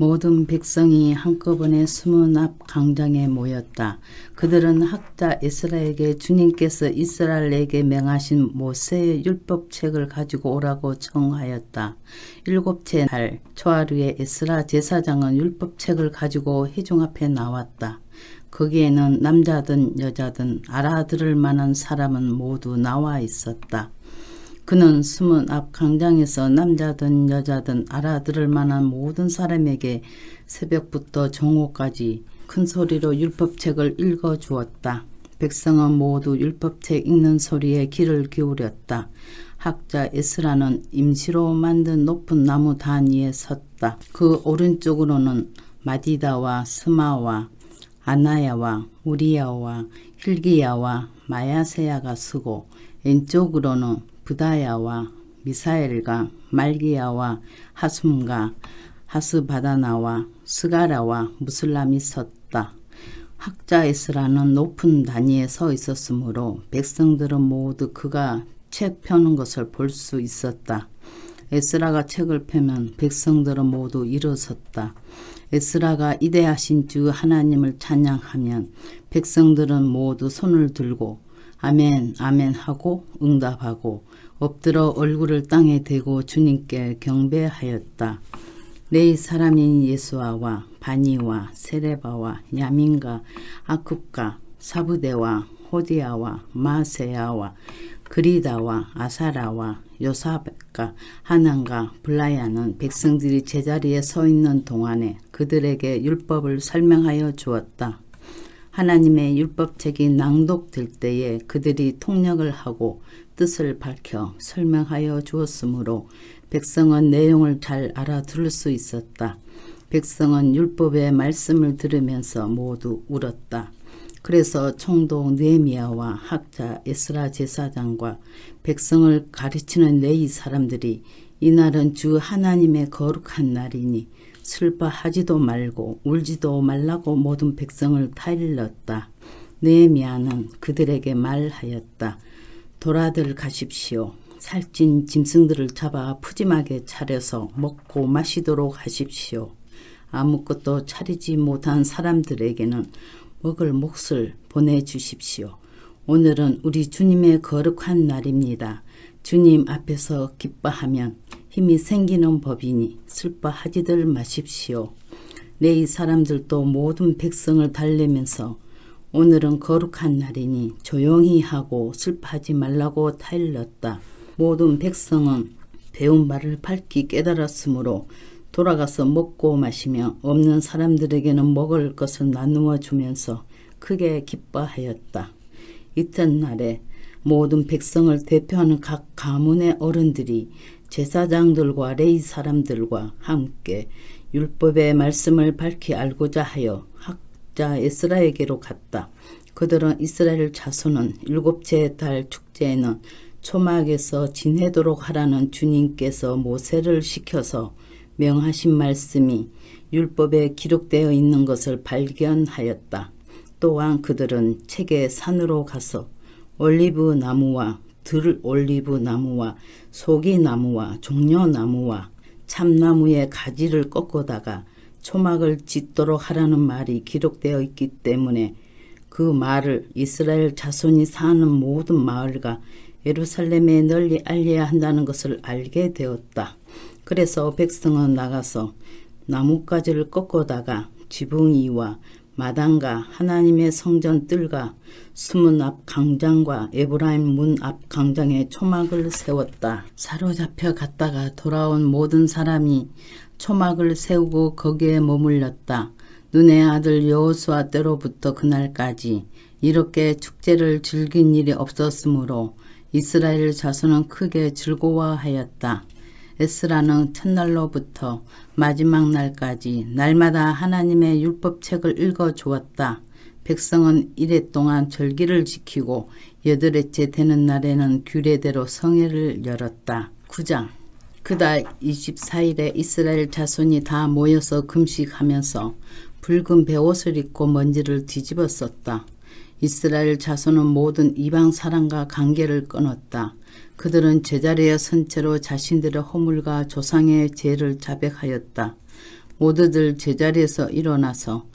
모든 백성이 한꺼번에 수문 앞 광장에 모였다. 그들은 학자 에스라에게 주님께서 이스라엘에게 명하신 모세의 율법책을 가지고 오라고 청하였다. 일곱째 날 초하루에 에스라 제사장은 율법책을 가지고 회중 앞에 나왔다. 거기에는 남자든 여자든 알아들을 만한 사람은 모두 나와 있었다. 그는 수문 앞 광장에서 남자든 여자든 알아들을 만한 모든 사람에게 새벽부터 정오까지 큰 소리로 율법책을 읽어주었다. 백성은 모두 율법책 읽는 소리에 귀를 기울였다. 학자 에스라는 임시로 만든 높은 나무 단 위에 섰다. 그 오른쪽으로는 마디다와 스마와 아나야와 우리야와 hil기야와 마야세야가 서고 왼쪽으로는 부다야와 미사엘과 말기야와 하숨과 하스바다나와 스가라와 무슬람이 섰다. 학자 에스라는 높은 단위에 서 있었으므로 백성들은 모두 그가 책 펴는 것을 볼 수 있었다. 에스라가 책을 펴면 백성들은 모두 일어섰다. 에스라가 이대하신 주 하나님을 찬양하면 백성들은 모두 손을 들고 아멘 아멘 하고 응답하고 엎드려 얼굴을 땅에 대고 주님께 경배하였다. 레위 사람인 예수아와 바니와 세레바와 야민과 아쿱과 사부대와 호디아와 마세야와 그리다와 아사라와 요사백과 하난과 블라야는 백성들이 제자리에 서 있는 동안에 그들에게 율법을 설명하여 주었다. 하나님의 율법책이 낭독될 때에 그들이 통역을 하고 뜻을 밝혀 설명하여 주었으므로 백성은 내용을 잘 알아들을 수 있었다. 백성은 율법의 말씀을 들으면서 모두 울었다. 그래서 총독 느헤미야와 학자 에스라 제사장과 백성을 가르치는 레위 사람들이 이날은 주 하나님의 거룩한 날이니 슬퍼하지도 말고 울지도 말라고 모든 백성을 타일렀다. 느헤미야는 그들에게 말하였다. 돌아들 가십시오. 살찐 짐승들을 잡아 푸짐하게 차려서 먹고 마시도록 하십시오. 아무것도 차리지 못한 사람들에게는 먹을 몫을 보내주십시오. 오늘은 우리 주님의 거룩한 날입니다. 주님 앞에서 기뻐하면 힘이 생기는 법이니 슬퍼하지들 마십시오. 레위 사람들도 모든 백성을 달래면서 오늘은 거룩한 날이니 조용히 하고 슬퍼하지 말라고 타일렀다. 모든 백성은 배운 바를 밝히 깨달았으므로 돌아가서 먹고 마시며 없는 사람들에게는 먹을 것을 나누어 주면서 크게 기뻐하였다. 이튿날에 모든 백성을 대표하는 각 가문의 어른들이 제사장들과 레위 사람들과 함께 율법의 말씀을 밝히 알고자 하여 학자 에스라에게로 갔다. 그들은 이스라엘 자손은 일곱째 달 축제에는 초막에서 지내도록 하라는 주님께서 모세를 시켜서 명하신 말씀이 율법에 기록되어 있는 것을 발견하였다. 또한 그들은 책의 산으로 가서 올리브 나무와 들 올리브 나무와 소기 나무와 종려 나무와 참나무의 가지를 꺾어다가 초막을 짓도록 하라는 말이 기록되어 있기 때문에 그 말을 이스라엘 자손이 사는 모든 마을과 예루살렘에 널리 알려야 한다는 것을 알게 되었다. 그래서 백성은 나가서 나뭇가지를 꺾어다가 지붕 위와 마당과 하나님의 성전 뜰과 수문 앞 광장과 에브라임 문 앞 광장에 초막을 세웠다. 사로잡혀 갔다가 돌아온 모든 사람이 초막을 세우고 거기에 머물렀다. 눈의 아들 여호수아 때로부터 그날까지 이렇게 축제를 즐긴 일이 없었으므로 이스라엘 자손은 크게 즐거워하였다. 에스라는 첫날로부터 마지막 날까지 날마다 하나님의 율법책을 읽어주었다. 백성은 이래 동안 절기를 지키고 여덟째 되는 날에는 규례대로 성회를 열었다. 9장 그달 24일에 이스라엘 자손이 다 모여서 금식하면서 붉은 베옷을 입고 먼지를 뒤집어 썼다. 이스라엘 자손은 모든 이방 사람과 관계를 끊었다. 그들은 제자리에 선 채로 자신들의 허물과 조상의 죄를 자백하였다. 모두들 제자리에서 일어나서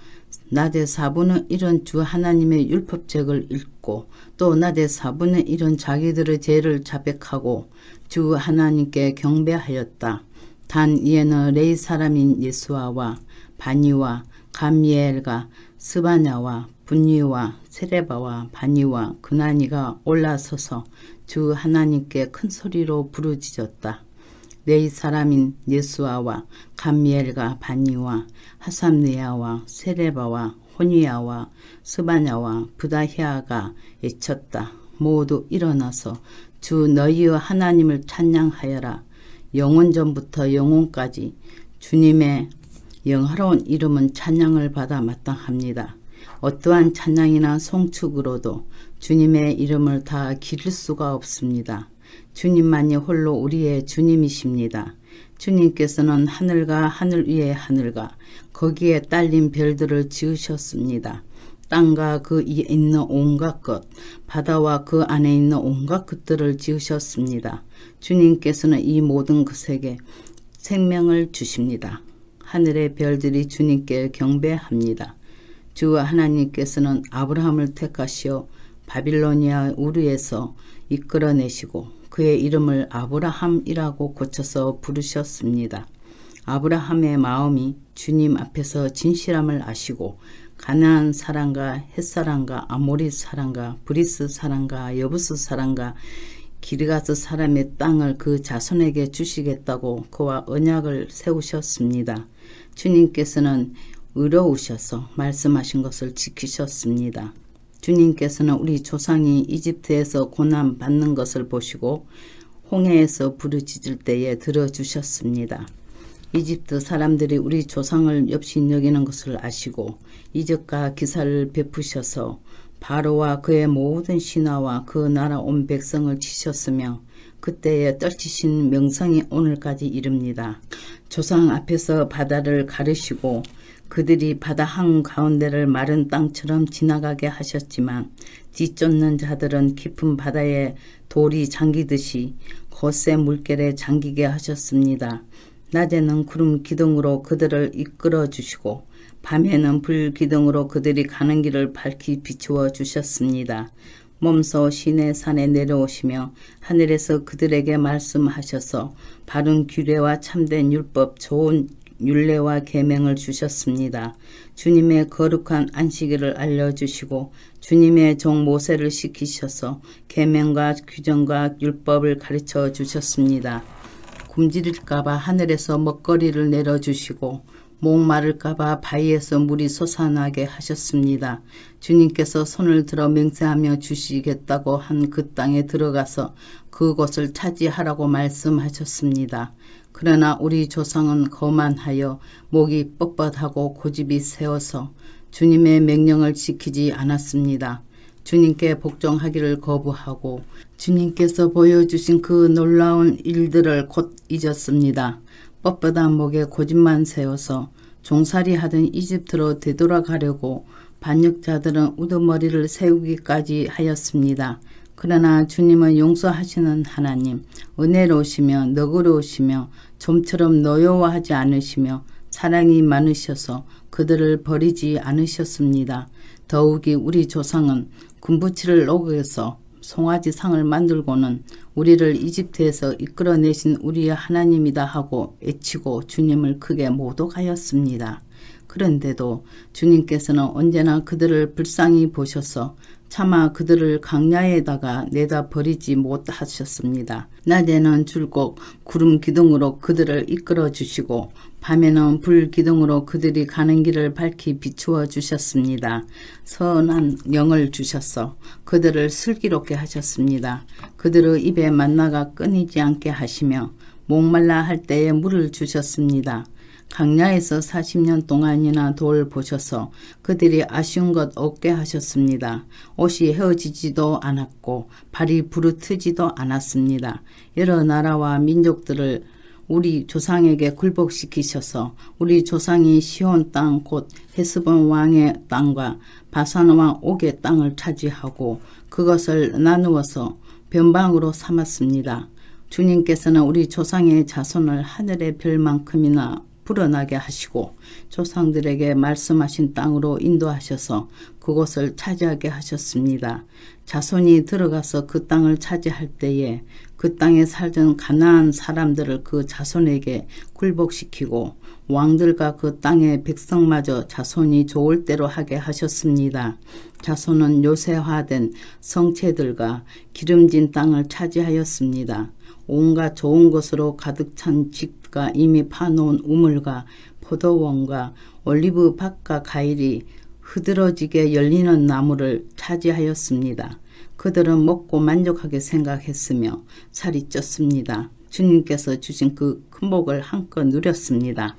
낮에 4분의 1은 주 하나님의 율법책을 읽고 또 낮에 4분의 1은 자기들의 죄를 자백하고 주 하나님께 경배하였다. 단 이에는 레위 사람인 예수아와 바니와 감미엘과 스바냐와 분니와 세레바와 바니와 그나니가 올라서서 주 하나님께 큰 소리로 부르짖었다. 레위 사람인 예수아와 감미엘과 바니와 하삼네아와 세레바와 호니아와 스바냐와 부다히아가 외쳤다. 모두 일어나서 주 너희의 하나님을 찬양하여라. 영원전부터 영원까지 주님의 영화로운 이름은 찬양을 받아 마땅합니다. 어떠한 찬양이나 송축으로도 주님의 이름을 다 기를 수가 없습니다. 주님만이 홀로 우리의 주님이십니다. 주님께서는 하늘과 하늘 위의 하늘과 거기에 딸린 별들을 지으셨습니다. 땅과 그 위에 있는 온갖 것, 바다와 그 안에 있는 온갖 것들을 지으셨습니다. 주님께서는 이 모든 것에게 생명을 주십니다. 하늘의 별들이 주님께 경배합니다. 주 하나님께서는 아브라함을 택하시어 바빌로니아 우르에서 이끌어내시고 그의 이름을 아브라함이라고 고쳐서 부르셨습니다. 아브라함의 마음이 주님 앞에서 진실함을 아시고 가나안 사람과 헷사람과 아모리 사람과 브리스 사람과 여부스 사람과 기르가스 사람의 땅을 그 자손에게 주시겠다고 그와 언약을 세우셨습니다. 주님께서는 의로우셔서 말씀하신 것을 지키셨습니다. 주님께서는 우리 조상이 이집트에서 고난받는 것을 보시고 홍해에서 부르짖을 때에 들어주셨습니다. 이집트 사람들이 우리 조상을 엽시 여기는 것을 아시고 이적과 기사를 베푸셔서 바로와 그의 모든 신하와 그 나라 온 백성을 치셨으며 그때에 떨치신 명성이 오늘까지 이릅니다. 조상 앞에서 바다를 가르시고 그들이 바다 한가운데를 마른 땅처럼 지나가게 하셨지만 뒤쫓는 자들은 깊은 바다에 돌이 잠기듯이 거센 물결에 잠기게 하셨습니다. 낮에는 구름 기둥으로 그들을 이끌어 주시고 밤에는 불 기둥으로 그들이 가는 길을 밝히 비추어 주셨습니다. 몸소 시내 산에 내려오시며 하늘에서 그들에게 말씀하셔서 바른 규례와 참된 율법 좋은 율례와 계명을 주셨습니다. 주님의 거룩한 안식일을 알려주시고 주님의 종 모세를 시키셔서 계명과 규정과 율법을 가르쳐 주셨습니다. 굶주릴까봐 하늘에서 먹거리를 내려주시고 목마를까봐 바위에서 물이 솟아나게 하셨습니다. 주님께서 손을 들어 맹세하며 주시겠다고 한 그 땅에 들어가서 그곳을 차지하라고 말씀하셨습니다. 그러나 우리 조상은 거만하여 목이 뻣뻣하고 고집이 세워서 주님의 명령을 지키지 않았습니다. 주님께 복종하기를 거부하고 주님께서 보여주신 그 놀라운 일들을 곧 잊었습니다. 뻣뻣한 목에 고집만 세워서 종살이하던 이집트로 되돌아가려고 반역자들은 우두머리를 세우기까지 하였습니다. 그러나 주님은 용서하시는 하나님, 은혜로우시며 너그러우시며 좀처럼 노여워하지 않으시며 사랑이 많으셔서 그들을 버리지 않으셨습니다. 더욱이 우리 조상은 군부치를 녹여서 송아지 상을 만들고는 우리를 이집트에서 이끌어내신 우리의 하나님이다 하고 외치고 주님을 크게 모독하였습니다. 그런데도 주님께서는 언제나 그들을 불쌍히 보셔서 차마 그들을 강야에다가 내다 버리지 못하셨습니다. 낮에는 줄곧 구름 기둥으로 그들을 이끌어 주시고 밤에는 불 기둥으로 그들이 가는 길을 밝히 비추어 주셨습니다. 선한 영을 주셔서 그들을 슬기롭게 하셨습니다. 그들의 입에 만나가 끊이지 않게 하시며 목말라 할 때에 물을 주셨습니다. 강야에서 40년 동안이나 돌 보셔서 그들이 아쉬운 것 없게 하셨습니다. 옷이 헤어지지도 않았고 발이 부르트지도 않았습니다. 여러 나라와 민족들을 우리 조상에게 굴복시키셔서 우리 조상이 시온 땅 곧 헤스본 왕의 땅과 바산 왕 옥의 땅을 차지하고 그것을 나누어서 변방으로 삼았습니다. 주님께서는 우리 조상의 자손을 하늘의 별만큼이나 불어나게 하시고 조상들에게 말씀하신 땅으로 인도하셔서 그곳을 차지하게 하셨습니다. 자손이 들어가서 그 땅을 차지할 때에 그 땅에 살던 가나안 사람들을 그 자손에게 굴복시키고 왕들과 그 땅의 백성마저 자손이 좋을 대로 하게 하셨습니다. 자손은 요새화된 성체들과 기름진 땅을 차지하였습니다. 온갖 좋은 것으로 가득 찬 집과 이미 파놓은 우물과 포도원과 올리브 밭과 과일이 흐드러지게 열리는 나무를 차지하였습니다. 그들은 먹고 만족하게 생각했으며 살이 쪘습니다. 주님께서 주신 그 큰 복을 한껏 누렸습니다.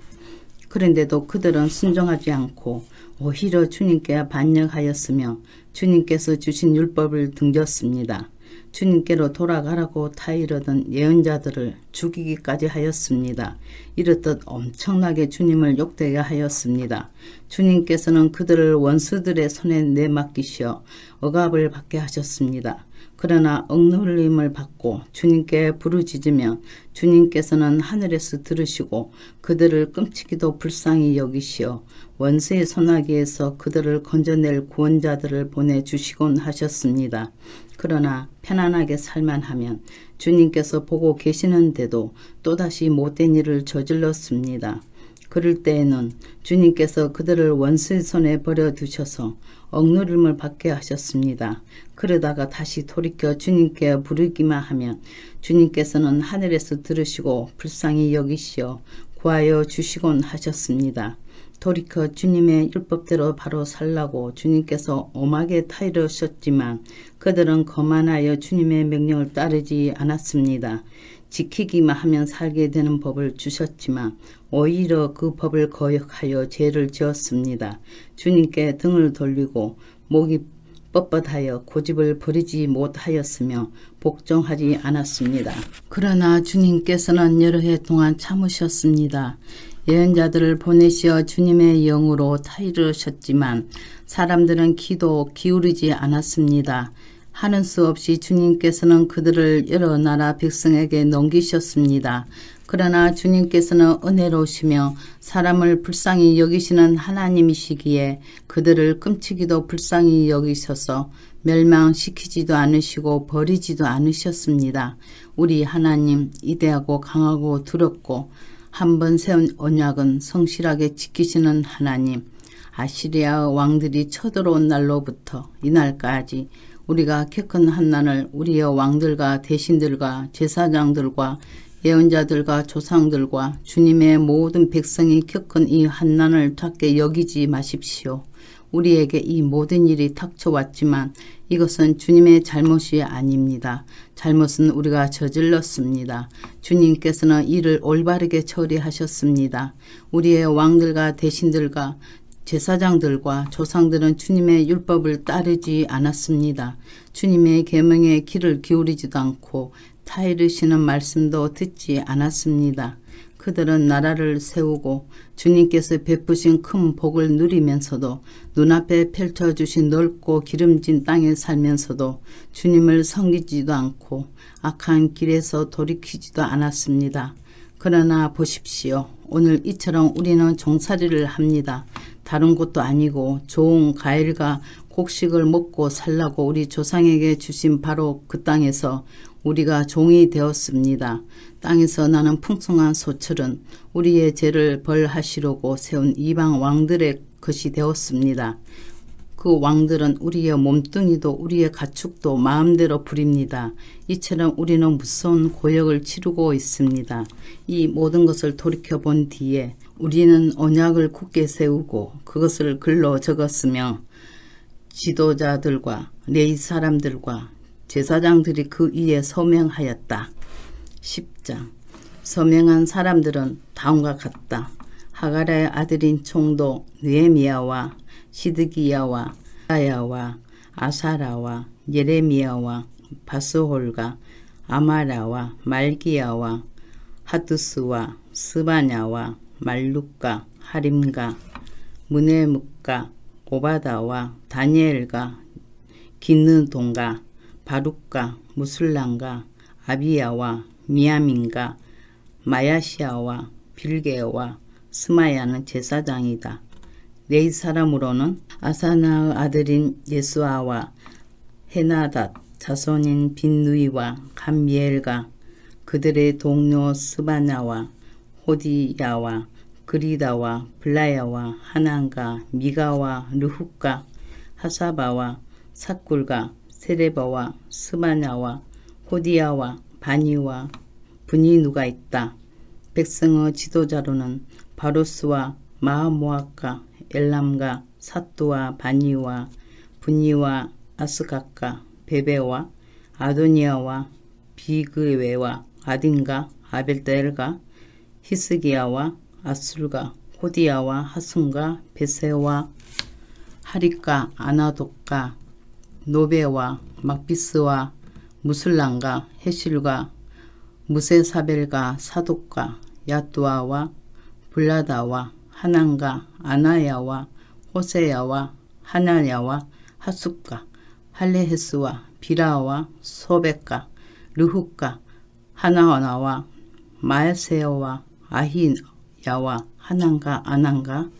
그런데도 그들은 순종하지 않고 오히려 주님께 반역하였으며 주님께서 주신 율법을 등졌습니다. 주님께로 돌아가라고 타이르던 예언자들을 죽이기까지 하였습니다. 이렇듯 엄청나게 주님을 욕되게 하였습니다. 주님께서는 그들을 원수들의 손에 내맡기시어 억압을 받게 하셨습니다. 그러나 억눌림을 받고 주님께 부르짖으며 주님께서는 하늘에서 들으시고 그들을 끔찍이도 불쌍히 여기시어 원수의 손아귀에서 그들을 건져낼 구원자들을 보내주시곤 하셨습니다. 그러나 편안하게 살만하면 주님께서 보고 계시는데도 또다시 못된 일을 저질렀습니다. 그럴 때에는 주님께서 그들을 원수의 손에 버려두셔서 억누림을 받게 하셨습니다. 그러다가 다시 돌이켜 주님께 부르기만 하면 주님께서는 하늘에서 들으시고 불쌍히 여기시어 구하여 주시곤 하셨습니다. 돌이켜 주님의 율법대로 바로 살라고 주님께서 엄하게 타이르셨지만 그들은 거만하여 주님의 명령을 따르지 않았습니다. 지키기만 하면 살게 되는 법을 주셨지만 오히려 그 법을 거역하여 죄를 지었습니다. 주님께 등을 돌리고 목이 뻣뻣하여 고집을 버리지 못하였으며 복종하지 않았습니다. 그러나 주님께서는 여러 해 동안 참으셨습니다. 예언자들을 보내시어 주님의 영으로 타이르셨지만 사람들은 귀도 기울이지 않았습니다. 하는 수 없이 주님께서는 그들을 여러 나라 백성에게 넘기셨습니다. 그러나 주님께서는 은혜로우시며 사람을 불쌍히 여기시는 하나님이시기에 그들을 끔찍이도 불쌍히 여기셔서 멸망시키지도 않으시고 버리지도 않으셨습니다. 우리 하나님 위대하고 강하고 두렵고 한 번 세운 언약은 성실하게 지키시는 하나님, 아시리아 왕들이 쳐들어온 날로부터 이날까지 우리가 겪은 한난을 우리의 왕들과 대신들과 제사장들과 예언자들과 조상들과 주님의 모든 백성이 겪은 이 한난을 작게 여기지 마십시오. 우리에게 이 모든 일이 닥쳐왔지만 이것은 주님의 잘못이 아닙니다. 잘못은 우리가 저질렀습니다. 주님께서는 이를 올바르게 처리하셨습니다. 우리의 왕들과 대신들과 제사장들과 조상들은 주님의 율법을 따르지 않았습니다. 주님의 계명에 귀를 기울이지도 않고 타이르시는 말씀도 듣지 않았습니다. 그들은 나라를 세우고 주님께서 베푸신 큰 복을 누리면서도 눈앞에 펼쳐주신 넓고 기름진 땅에 살면서도 주님을 섬기지도 않고 악한 길에서 돌이키지도 않았습니다. 그러나 보십시오. 오늘 이처럼 우리는 종살이를 합니다. 다른 곳도 아니고 좋은 과일과 곡식을 먹고 살라고 우리 조상에게 주신 바로 그 땅에서 우리가 종이 되었습니다. 땅에서 나는 풍성한 소출은 우리의 죄를 벌하시려고 세운 이방 왕들의 것이 되었습니다. 그 왕들은 우리의 몸뚱이도 우리의 가축도 마음대로 부립니다. 이처럼 우리는 무서운 고역을 치르고 있습니다. 이 모든 것을 돌이켜본 뒤에 우리는 언약을 굳게 세우고 그것을 글로 적었으며 지도자들과 레위 사람들과 제사장들이 그 위에 서명하였다. 10장 서명한 사람들은 다음과 같다. 하가라의 아들인 총독 느헤미야와 시드기야와 아야와 아사라와 예레미야와 바스홀과 아마라와 말기야와 하두스와 스바냐와 말룩과 하림과 무네묵과 오바다와 다니엘과 기느돈과 바룩과 무술랑과 아비야와 미야민과 마야시아와 빌게와 스마야는 제사장이다. 레위 사람으로는 아사나의 아들인 예수아와 헤나닷 자손인 빈누이와 감미엘과 그들의 동료 스바냐와 호디야와 그리다와 블라야와 하난과 미가와 르훅과 하사바와 삭굴과 세레바와 스바냐와 호디야와 바니와 분이누가 있다. 백성의 지도자로는 바로스와 마하모아카 엘람과 사뚜와 바니와 분이와 아스갓과 베베와 아도니아와 비그웨와 아딘과 아벨델과 히스기야와 아술과 호디야와 하순과 베세와 하릿과 아나돗과 노베와 막비스와 무슬람과 헤실과 무세사벨과 사독과 야뚜아와 블라다와 하난과 아나야와 호세야와 하나냐와 하숫과 할레헤스와 비라와 소백과 르훅과 하나와나와 마야세어와 아히야와 하난과 아난과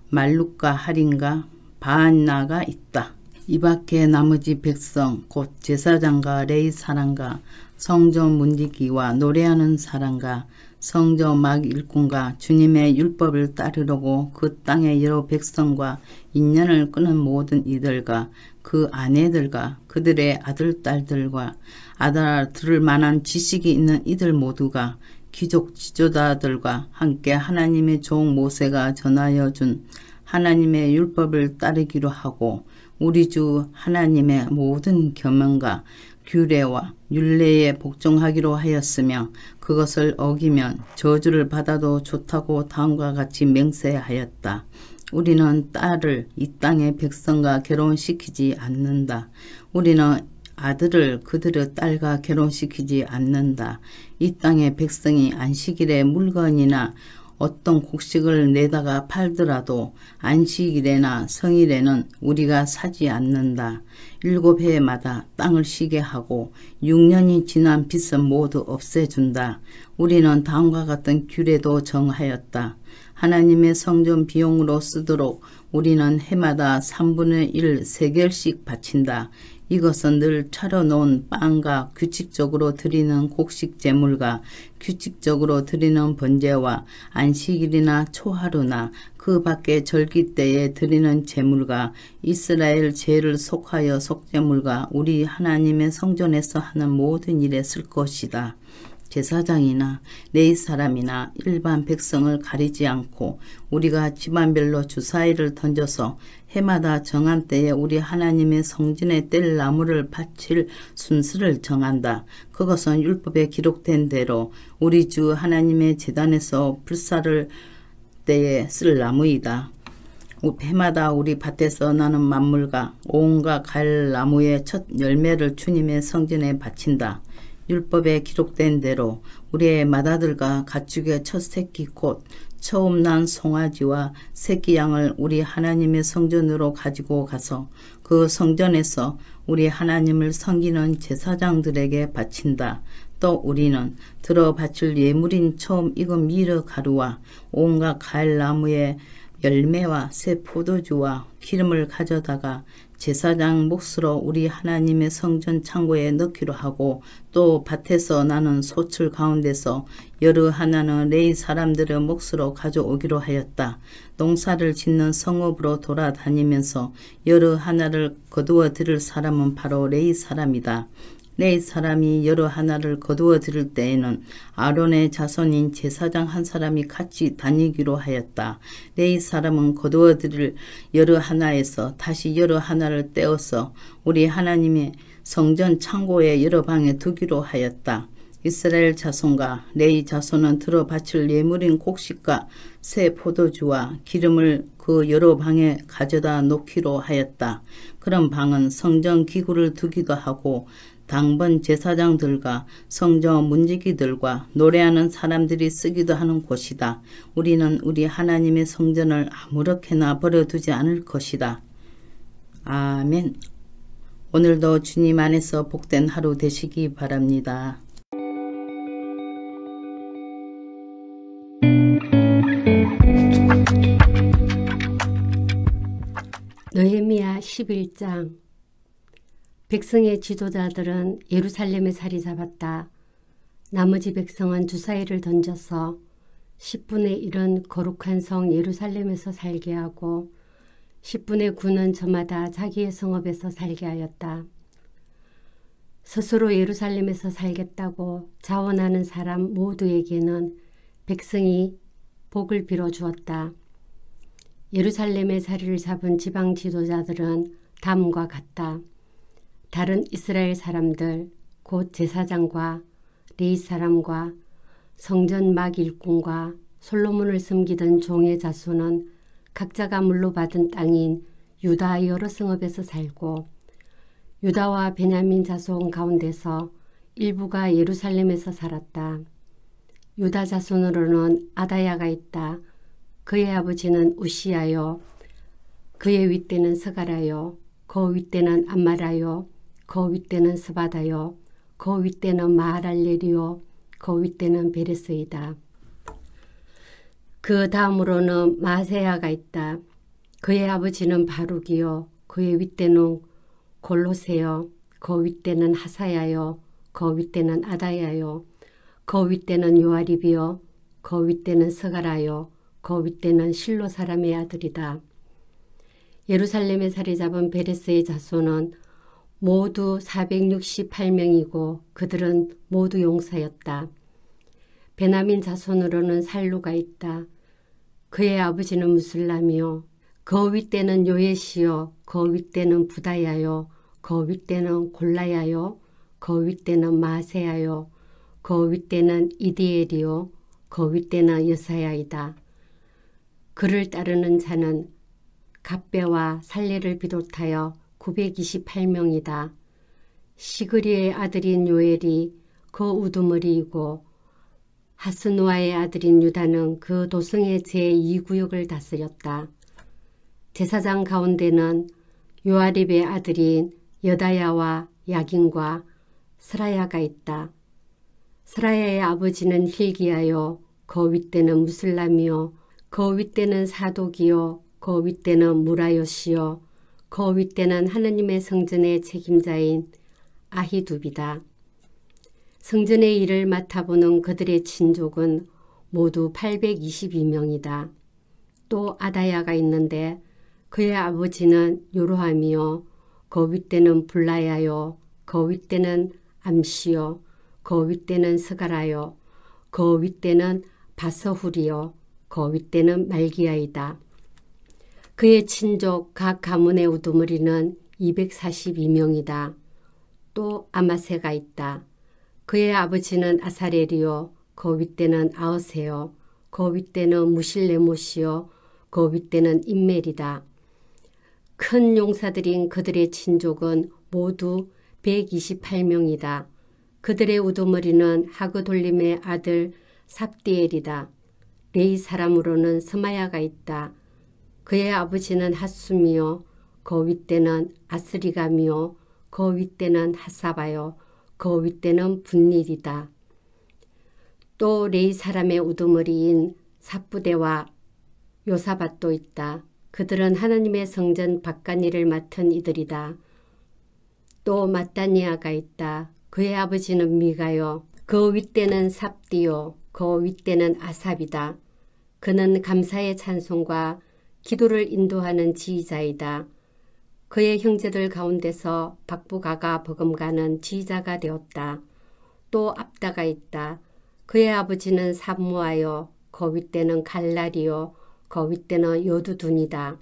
말룩과 할인과 바안나가 있다. 이 밖에 나머지 백성 곧 제사장과 레위 사람과 성전 문지기와 노래하는 사람과 성전 막 일꾼과 주님의 율법을 따르려고 그 땅의 여러 백성과 인연을 끊은 모든 이들과 그 아내들과 그들의 아들 딸들과 알아들을 만한 지식이 있는 이들 모두가 귀족 지도자들과 함께 하나님의 종 모세가 전하여 준 하나님의 율법을 따르기로 하고 우리 주 하나님의 모든 계명과 규례와 율례에 복종하기로 하였으며 그것을 어기면 저주를 받아도 좋다고 다음과 같이 맹세하였다. 우리는 딸을 이 땅의 백성과 결혼시키지 않는다. 우리는 아들을 그들의 딸과 결혼시키지 않는다. 이 땅의 백성이 안식일에 물건이나 어떤 곡식을 내다가 팔더라도 안식일에나 성일에는 우리가 사지 않는다. 7해마다 땅을 쉬게 하고 6년이 지난 빚은 모두 없애준다. 우리는 다음과 같은 규례도 정하였다. 하나님의 성전 비용으로 쓰도록 우리는 해마다 3분의 1 세겔씩 바친다. 이것은 늘 차려놓은 빵과 규칙적으로 드리는 곡식 제물과 규칙적으로 드리는 번제와 안식일이나 초하루나 그 밖에 절기 때에 드리는 제물과 이스라엘 제를 속하여 속제물과 우리 하나님의 성전에서 하는 모든 일에 쓸 것이다. 제사장이나 레위 사람이나 일반 백성을 가리지 않고 우리가 집안별로 주사위를 던져서 해마다 정한 때에 우리 하나님의 성전에 뗄 나무를 바칠 순서를 정한다. 그것은 율법에 기록된 대로 우리 주 하나님의 제단에서 불사를 때에 쓸 나무이다. 해마다 우리 밭에서 나는 만물과 온갖 과일 나무의 첫 열매를 주님의 성전에 바친다. 율법에 기록된 대로 우리의 맏아들과 가축의 첫 새끼 곧 처음 난 송아지와 새끼 양을 우리 하나님의 성전으로 가지고 가서 그 성전에서 우리 하나님을 섬기는 제사장들에게 바친다. 또 우리는 들어 바칠 예물인 처음 익은 미르 가루와 온갖 과일 나무의 열매와 새 포도주와 기름을 가져다가 제사장 몫으로 우리 하나님의 성전 창고에 넣기로 하고 또 밭에서 나는 소출 가운데서 여러 하나는 레위 사람들의 몫으로 가져오기로 하였다. 농사를 짓는 성읍으로 돌아다니면서 여러 하나를 거두어 들을 사람은 바로 레위 사람이다. 레위 사람이 여러 하나를 거두어 들을 때에는 아론의 자손인 제사장 한 사람이 같이 다니기로 하였다. 레위 사람은 거두어 들을 여러 하나에서 다시 여러 하나를 떼어서 우리 하나님의 성전 창고의 여러 방에 두기로 하였다. 이스라엘 자손과 레위 자손은 들어 바칠 예물인 곡식과 새 포도주와 기름을 그 여러 방에 가져다 놓기로 하였다. 그런 방은 성전 기구를 두기도 하고 당번 제사장들과 성전 문지기들과 노래하는 사람들이 쓰기도 하는 곳이다. 우리는 우리 하나님의 성전을 아무렇게나 버려두지 않을 것이다. 아멘. 오늘도 주님 안에서 복된 하루 되시기 바랍니다. 11장. 백성의 지도자들은 예루살렘에 자리 잡았다. 나머지 백성은 주사위를 던져서 10분의 1은 거룩한 성 예루살렘에서 살게 하고 10분의 9는 저마다 자기의 성읍에서 살게 하였다. 스스로 예루살렘에서 살겠다고 자원하는 사람 모두에게는 백성이 복을 빌어 주었다. 예루살렘의 자리를 잡은 지방 지도자들은 다음과 같다. 다른 이스라엘 사람들, 곧 제사장과 레위 사람과 성전 막 일꾼과 솔로몬을 섬기던 종의 자손은 각자가 물로받은 땅인 유다 여러 성읍에서 살고 유다와 베냐민 자손 가운데서 일부가 예루살렘에서 살았다. 유다 자손으로는 아다야가 있다. 그의 아버지는 우시야요. 그의 윗대는 스가라요. 그 윗대는 암마라요. 그 윗대는 스바다요. 그 윗대는 마하랄렐이요. 그 윗대는 베레스이다. 그 다음으로는 마세야가 있다. 그의 아버지는 바룩이요. 그의 윗대는 골로세요. 그 윗대는 하사야요. 그 윗대는 아다야요. 그 윗대는 요아립이요. 그 윗대는 스가라요. 그 윗대는 실로 사람의 아들이다. 예루살렘에 자리 잡은 베레스의 자손은 모두 468명이고 그들은 모두 용사였다. 베냐민 자손으로는 살루가 있다. 그의 아버지는 무슬람이요. 그 윗대는 요예시요. 그 윗대는 부다야요. 그 윗대는 골라야요. 그 윗대는 마세야요. 그 윗대는 이디엘이요. 그 윗대는 여사야이다. 그를 따르는 자는 갑배와 살레를 비롯하여 928명이다. 시그리의 아들인 요엘이 그 우두머리이고 하스누아의 아들인 유다는 그 도성의 제2구역을 다스렸다. 제사장 가운데는 요아립의 아들인 여다야와 야긴과 스라야가 있다. 스라야의 아버지는 힐기야요. 그 윗대는 무슬람이요. 그 윗대는 사독이요. 그 윗대는 무라요시요. 그 윗대는 하느님의 성전의 책임자인 아히둡이다. 성전의 일을 맡아보는 그들의 친족은 모두 822명이다. 또 아다야가 있는데 그의 아버지는 요로함이요. 그 윗대는 블라야요. 그 윗대는 암시요. 그 윗대는 스가라요. 그 윗대는 바서훌이요. 그 윗대는 말기야이다. 그의 친족 각 가문의 우두머리는 242명이다. 또 아마세가 있다. 그의 아버지는 아사렐이요. 그 윗대는 아우세요. 그 윗대는 무실레못이요. 그 윗대는 임멜이다. 큰 용사들인 그들의 친족은 모두 128명이다. 그들의 우두머리는 하그돌림의 아들 삽디엘이다. 레위 사람으로는 스마야가 있다. 그의 아버지는 핫숨이요. 그 윗대는 아스리감이요. 그 윗대는 핫사바요. 그 윗대는 분닐이다. 또 레위 사람의 우두머리인 삽부대와 요사밧도 있다. 그들은 하나님의 성전 바깥일을 맡은 이들이다. 또 마따니아가 있다. 그의 아버지는 미가요. 그 윗대는 삽디요. 그 윗대는 아삽이다. 그는 감사의 찬송과 기도를 인도하는 지휘자이다. 그의 형제들 가운데서 박부가가 버금가는 지휘자가 되었다. 또 압다가 있다. 그의 아버지는 삼무아요. 그 윗대는 갈랄이요. 그 윗대는 여두둔이다.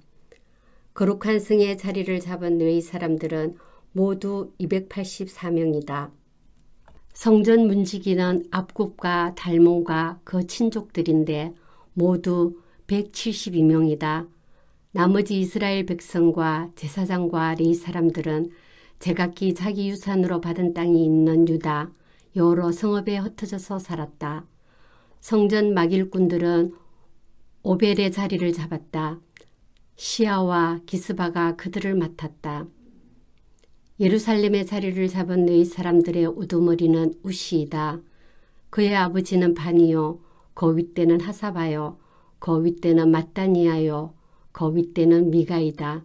거룩한 성의 자리를 잡은 레위 사람들은 모두 284명이다. 성전 문지기는 압굽과 달몬과 그 친족들인데 모두 172명이다. 나머지 이스라엘 백성과 제사장과 레위 사람들은 제각기 자기 유산으로 받은 땅이 있는 유다 여러 성읍에 흩어져서 살았다. 성전 막일꾼들은 오벨의 자리를 잡았다. 시아와 기스바가 그들을 맡았다. 예루살렘의 자리를 잡은 레위 사람들의 우두머리는 우시이다. 그의 아버지는 바니요. 그 윗대는 하사바요. 그 윗대는 마따니아요. 그 윗대는 미가이다.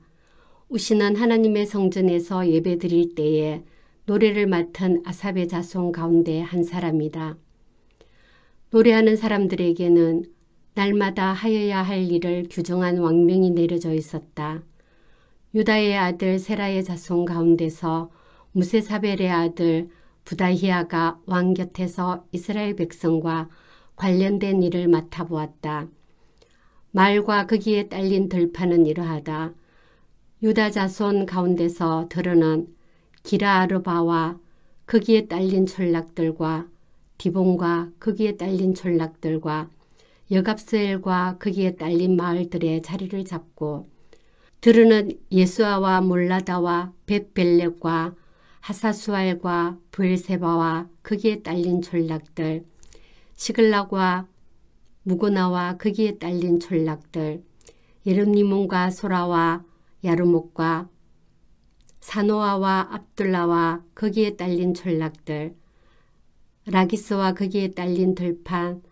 우시는 하나님의 성전에서 예배드릴 때에 노래를 맡은 아삽의 자손 가운데 한 사람이다. 노래하는 사람들에게는 날마다 하여야 할 일을 규정한 왕명이 내려져 있었다. 유다의 아들 세라의 자손 가운데서 무세사벨의 아들 부다히아가 왕 곁에서 이스라엘 백성과 관련된 일을 맡아보았다. 말과 거기에 딸린 들판은 이러하다. 유다 자손 가운데서 들으는 기라아르바와 거기에 딸린 촌락들과 디본과 거기에 딸린 촌락들과 여갑스엘과 거기에 딸린 마을들의 자리를 잡고 들으는 예수아와 몰라다와 벳벨렉과 하사수알과 브엘세바와 거기에 딸린 촌락들 시글락과 무고나와 거기에 딸린 촌락들 예름리몬과 소라와 야르목과 사노아와 압둘라와 거기에 딸린 촌락들 라기스와 거기에 딸린 들판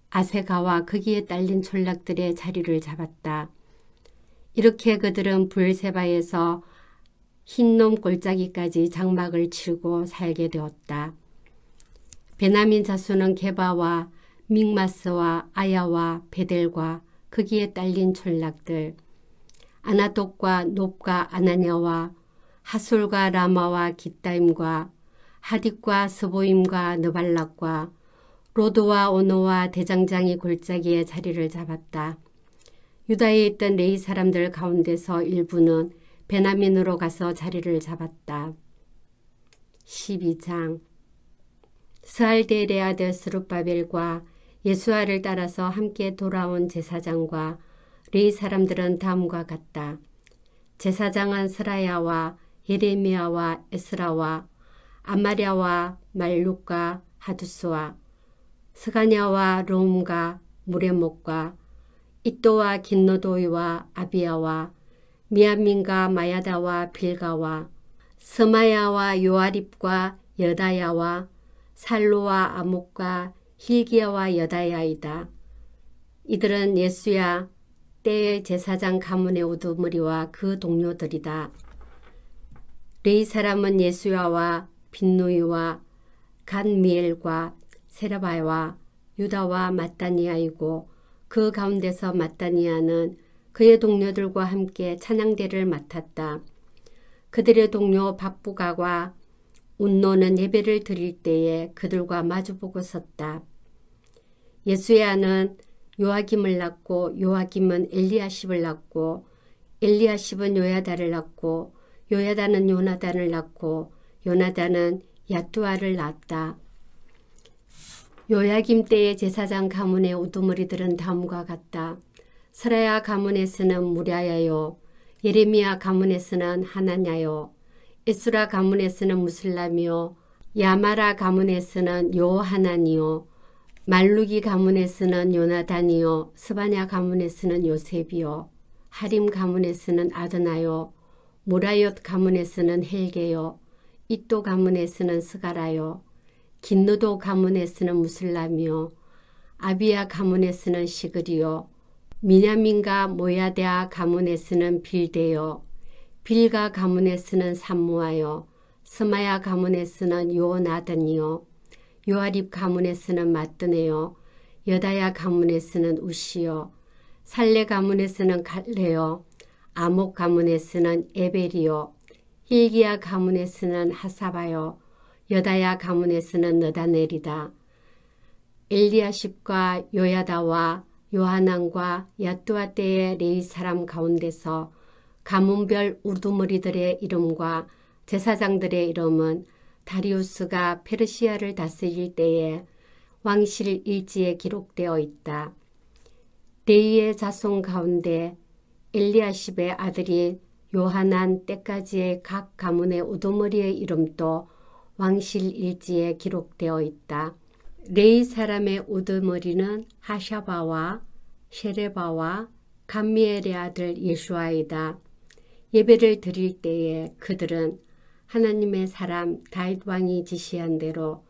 아세가와 거기에 딸린 촌락들의 자리를 잡았다. 이렇게 그들은 브엘세바에서 흰놈 골짜기까지 장막을 치르고 살게 되었다. 베냐민 자손은 게바와 믹마스와 아야와 베델과 거기에 딸린 촌락들 아나독과 놉과 아나냐와 하솔과 라마와 깃다임과 하딕과 스보임과 느발락과 로드와 오노와 대장장이 골짜기에 자리를 잡았다. 유다에 있던 레위 사람들 가운데서 일부는 베냐민으로 가서 자리를 잡았다. 12장 스알데엘의 아들 스룹바벨과 예수아를 따라서 함께 돌아온 제사장과 레위 사람들은 다음과 같다. 제사장은 스라야와 예레미야와 에스라와 아마랴와 말룩과 하두스와 스가냐와 롬과 무레목과 이또와 긴노도이와 아비야와 미야민과 마야다와 빌가와 스마야와 요아립과 여다야와 살로와 아목과 힐기야와 여다야이다. 이들은 예수야 때의 제사장 가문의 우두머리와 그 동료들이다. 레위 사람은 예수야와 빈누이와 간미엘과 세라바와 유다와 마따니아이고 그 가운데서 마따니아는 그의 동료들과 함께 찬양대를 맡았다. 그들의 동료 박부가와 운노는 예배를 드릴 때에 그들과 마주보고 섰다. 예수야는 요아김을 낳고 요아김은 엘리야십을 낳고 엘리야십은 요야다를 낳고 요야다는 요나단을 낳고 요나단은 야뚜아를 낳았다. 요야김 때의 제사장 가문의 우두머리들은 다음과 같다. 스라야 가문에서는 무랴야요, 예레미야 가문에서는 하나냐요, 에스라 가문에서는 무슬람이요, 야마라 가문에서는 요하나니요, 말루기 가문에서는 요나단이요, 스바냐 가문에서는 요셉이요, 하림 가문에서는 아드나요, 무라옅 가문에서는 헬게요, 이또 가문에서는 스가라요, 긴누도 가문에서는 무슬람이요, 아비야 가문에서는 시글이요, 미냐민과 모야데아 가문에서는 빌데요, 빌가 가문에서는 삼무아요, 스마야 가문에서는 요나단이요, 요아립 가문에서는 마뜨네요, 여다야 가문에서는 우시요, 살레 가문에서는 갈레요, 아목 가문에서는 에벨이요, 힐기야 가문에서는 하사바요, 여다야 가문에서는 느다넬이다. 엘리야십과 요야다와 요하난과 야뚜아 때의 레위 사람 가운데서 가문별 우두머리들의 이름과 제사장들의 이름은 다리우스가 페르시아를 다스릴 때에 왕실 일지에 기록되어 있다. 레위의 자손 가운데 엘리야십의 아들이 요하난 때까지의 각 가문의 우두머리의 이름도 왕실 일지에 기록되어 있다. 레위 사람의 우두머리는 하샤바와 셰레바와 감미엘의 아들 예수아이다. 예배를 드릴 때에 그들은 하나님의 사람 다윗 왕이 지시한 대로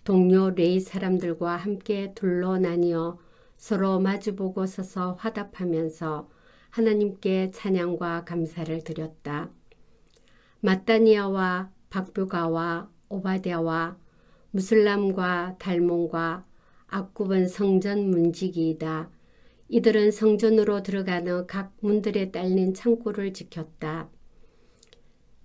동료 레위 사람들과 함께 둘러 나뉘어 서로 마주보고 서서 화답하면서 하나님께 찬양과 감사를 드렸다. 마따니아와 박부가와 오바댜와 무슬람과 달몬과 악굽은 성전 문지기이다. 이들은 성전으로 들어가는 각 문들에 딸린 창고를 지켰다.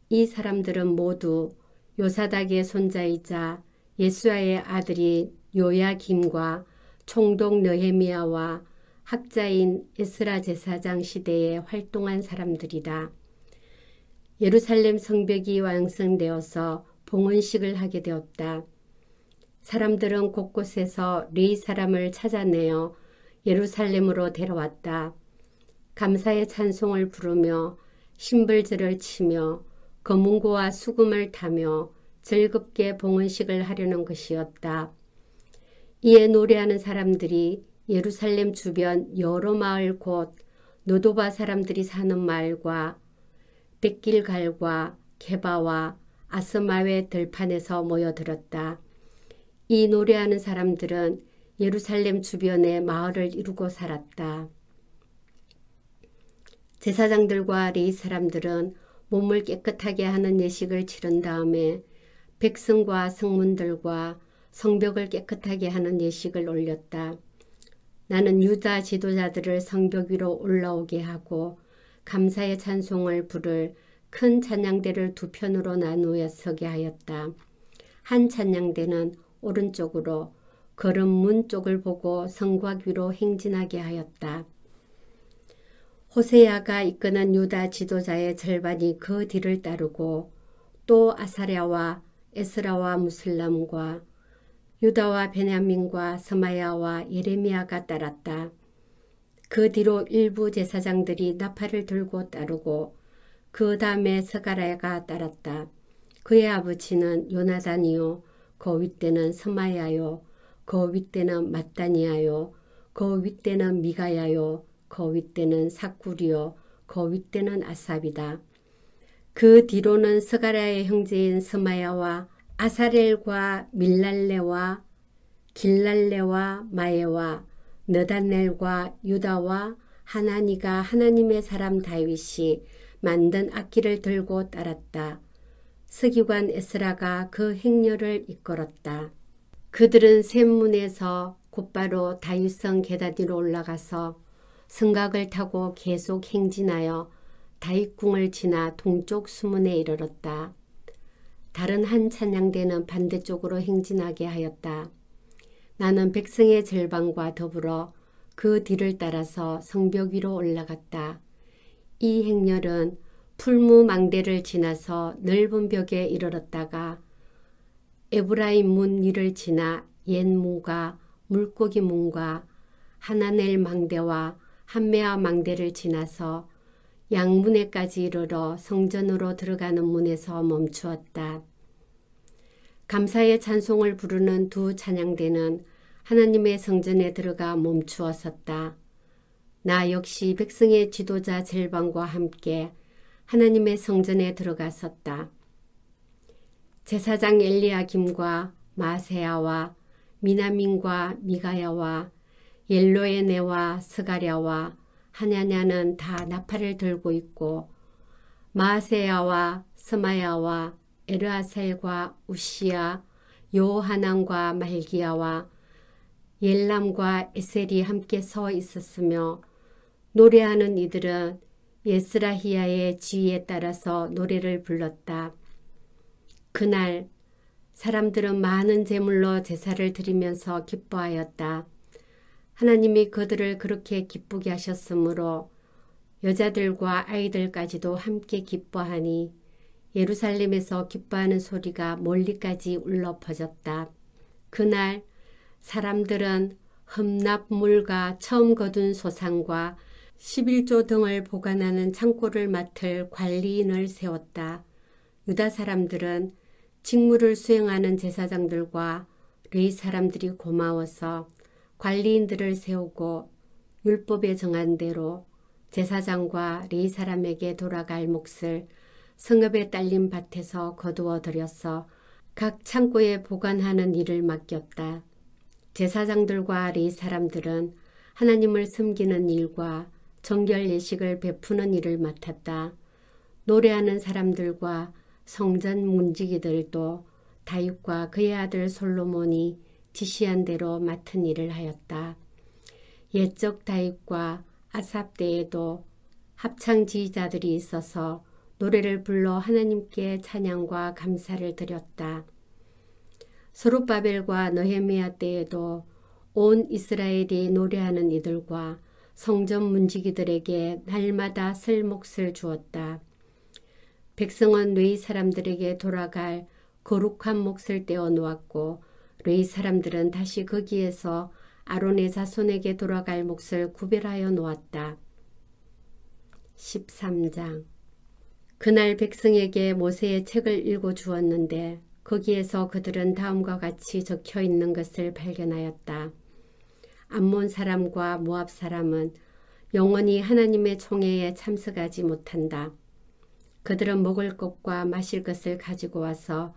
이 사람들은 모두 요사닥의 손자이자 예수아의 아들이 요야김과 총독 느헤미야와 학자인 에스라 제사장 시대에 활동한 사람들이다. 예루살렘 성벽이 완성되어서 봉헌식을 하게 되었다. 사람들은 곳곳에서 레위 사람을 찾아내어 예루살렘으로 데려왔다. 감사의 찬송을 부르며 심벌들을 치며 검은고와 수금을 타며 즐겁게 봉헌식을 하려는 것이었다. 이에 노래하는 사람들이 예루살렘 주변 여러 마을 곧 노도바 사람들이 사는 마을과 벳길갈과 게바와 아스마웨 들판에서 모여들었다. 이 노래하는 사람들은 예루살렘 주변에 마을을 이루고 살았다. 제사장들과 레위 사람들은 몸을 깨끗하게 하는 예식을 치른 다음에 백성과 성문들과 성벽을 깨끗하게 하는 예식을 올렸다. 나는 유다 지도자들을 성벽 위로 올라오게 하고 감사의 찬송을 부를 큰 찬양대를 두 편으로 나누어 서게 하였다. 한 찬양대는 오른쪽으로 거름문 쪽을 보고 성곽 위로 행진하게 하였다. 호세야가 이끄는 유다 지도자의 절반이 그 뒤를 따르고 또 아사랴와 에스라와 무슬람과 유다와 베냐민과 스마야와 예레미야가 따랐다. 그 뒤로 일부 제사장들이 나팔을 들고 따르고 그 다음에 스가랴가 따랐다. 그의 아버지는 요나단이요 그 윗대는 스마야요 그 윗대는 마따니아요 그 윗대는 미가야요 그 윗대는 삭구리요 그 윗대는 아삽이다. 그 뒤로는 스가랴의 형제인 스마야와 아사렐과 밀랄레와 길랄레와 마에와 느단넬과 유다와 하나니가 하나님의 사람 다윗이 만든 악기를 들고 따랐다. 서기관 에스라가 그 행렬을 이끌었다. 그들은 샘문에서 곧바로 다윗성 계단 위로 올라가서 성곽을 타고 계속 행진하여 다윗궁을 지나 동쪽 수문에 이르렀다. 다른 한 찬양대는 반대쪽으로 행진하게 하였다. 나는 백성의 절반과 더불어 그 뒤를 따라서 성벽 위로 올라갔다. 이 행렬은 풀무 망대를 지나서 넓은 벽에 이르렀다가 에브라임 문 위를 지나 옛문과 물고기 문과 하나넬 망대와 한메아 망대를 지나서 양문에까지 이르러 성전으로 들어가는 문에서 멈추었다. 감사의 찬송을 부르는 두 찬양대는 하나님의 성전에 들어가 멈추어 섰다. 나 역시 백성의 지도자 절반과 함께 하나님의 성전에 들어갔었다. 제사장 엘리야김과 마세야와 미나민과 미가야와 옐로에네와 스가랴와 하냐냐는 다 나팔을 들고 있고 마세야와 스마야와 에르아셀과 우시야 요하난과 말기야와 옐람과 에셀이 함께 서 있었으며 노래하는 이들은 예스라히야의 지휘에 따라서 노래를 불렀다. 그날 사람들은 많은 제물로 제사를 드리면서 기뻐하였다. 하나님이 그들을 그렇게 기쁘게 하셨으므로 여자들과 아이들까지도 함께 기뻐하니 예루살렘에서 기뻐하는 소리가 멀리까지 울려 퍼졌다. 그날 사람들은 흠납물과 처음 거둔 소상과 11조 등을 보관하는 창고를 맡을 관리인을 세웠다. 유다 사람들은 직무를 수행하는 제사장들과 레위 사람들이 고마워서 관리인들을 세우고 율법에 정한 대로 제사장과 레위 사람에게 돌아갈 몫을 성읍에 딸린 밭에서 거두어 들여서 각 창고에 보관하는 일을 맡겼다. 제사장들과 레위 사람들은 하나님을 섬기는 일과 정결 예식을 베푸는 일을 맡았다. 노래하는 사람들과 성전 문지기들도 다윗과 그의 아들 솔로몬이 지시한 대로 맡은 일을 하였다. 옛적 다윗과 아삽 때에도 합창지휘자들이 있어서 노래를 불러 하나님께 찬양과 감사를 드렸다. 스룹바벨과 느헤미야 때에도 온 이스라엘이 노래하는 이들과 성전 문지기들에게 날마다 쓸 몫을 주었다. 백성은 레위 사람들에게 돌아갈 거룩한 몫을 떼어 놓았고 레위 사람들은 다시 거기에서 아론의 자손에게 돌아갈 몫을 구별하여 놓았다. 13장. 그날 백성에게 모세의 책을 읽어 주었는데 거기에서 그들은 다음과 같이 적혀 있는 것을 발견하였다. 암몬 사람과 모압 사람은 영원히 하나님의 총회에 참석하지 못한다. 그들은 먹을 것과 마실 것을 가지고 와서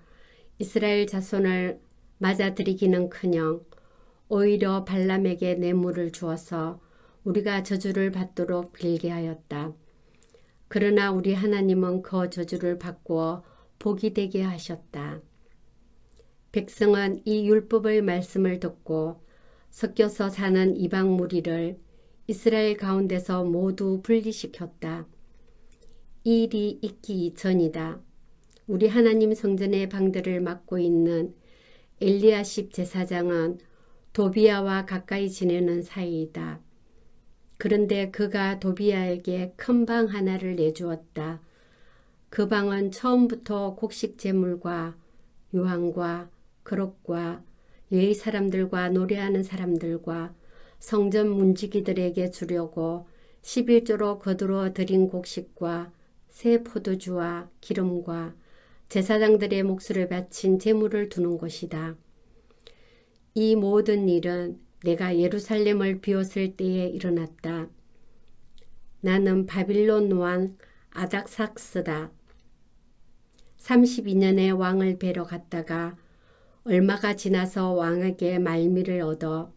이스라엘 자손을 맞아들이기는커녕 오히려 발람에게 뇌물을 주어서 우리가 저주를 받도록 빌게 하였다. 그러나 우리 하나님은 그 저주를 바꾸어 복이 되게 하셨다. 백성은 이 율법의 말씀을 듣고 섞여서 사는 이방 무리를 이스라엘 가운데서 모두 분리시켰다. 이 일이 있기 전이다. 우리 하나님 성전의 방들을 맡고 있는 엘리야십 제사장은 도비야와 가까이 지내는 사이이다. 그런데 그가 도비야에게 큰 방 하나를 내주었다. 그 방은 처음부터 곡식 제물과 유황과 그릇과 예의 사람들과 노래하는 사람들과 성전 문지기들에게 주려고 11조로 거두어 드린 곡식과 새 포도주와 기름과 제사장들의 몫을 바친 제물을 두는 곳이다. 이 모든 일은 내가 예루살렘을 비웠을 때에 일어났다. 나는 바빌론 왕 아닥삭스다. 32년에 왕을 뵈러 갔다가 얼마가 지나서 왕에게 말미를 얻어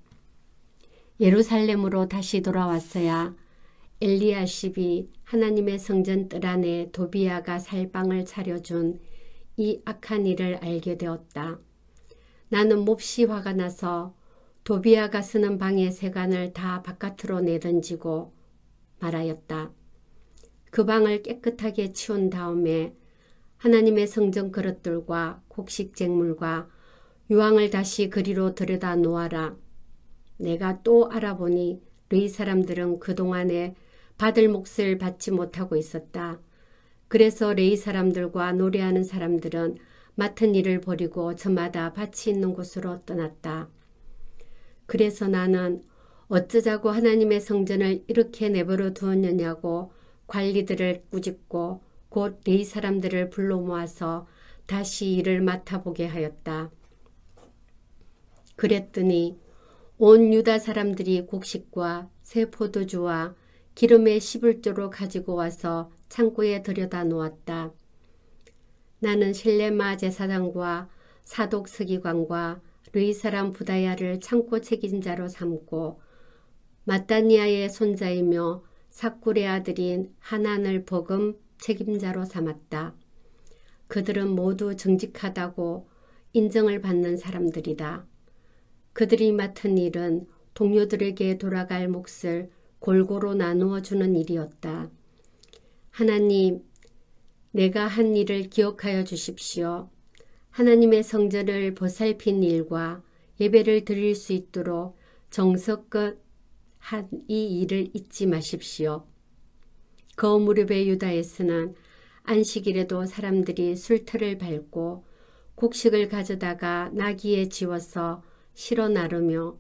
예루살렘으로 다시 돌아왔어야 엘리야십이 하나님의 성전 뜰 안에 도비야가 살 방을 차려준 이 악한 일을 알게 되었다. 나는 몹시 화가 나서 도비야가 쓰는 방의 세간을 다 바깥으로 내던지고 말하였다. 그 방을 깨끗하게 치운 다음에 하나님의 성전 그릇들과 곡식쟁물과 유황을 다시 그리로 들여다 놓아라. 내가 또 알아보니 레위 사람들은 그동안에 받을 몫을 받지 못하고 있었다. 그래서 레위 사람들과 노래하는 사람들은 맡은 일을 버리고 저마다 밭이 있는 곳으로 떠났다. 그래서 나는 어쩌자고 하나님의 성전을 이렇게 내버려 두었느냐고 관리들을 꾸짖고 곧 레위 사람들을 불러 모아서 다시 일을 맡아보게 하였다. 그랬더니 온 유다 사람들이 곡식과 새 포도주와 기름의 11조로 가지고 와서 창고에 들여다 놓았다. 나는 실레마 제사장과 사독 서기관과 르이 사람 부다야를 창고 책임자로 삼고 마따니아의 손자이며 삭굴의 아들인 하난을 버금 책임자로 삼았다. 그들은 모두 정직하다고 인정을 받는 사람들이다. 그들이 맡은 일은 동료들에게 돌아갈 몫을 골고루 나누어 주는 일이었다. 하나님, 내가 한 일을 기억하여 주십시오. 하나님의 성전을 보살핀 일과 예배를 드릴 수 있도록 정성껏 한 이 일을 잊지 마십시오. 그 무렵의 유다에서는 안식일에도 사람들이 술틀을 밟고 곡식을 가져다가 나귀에 지워서 실어 나르며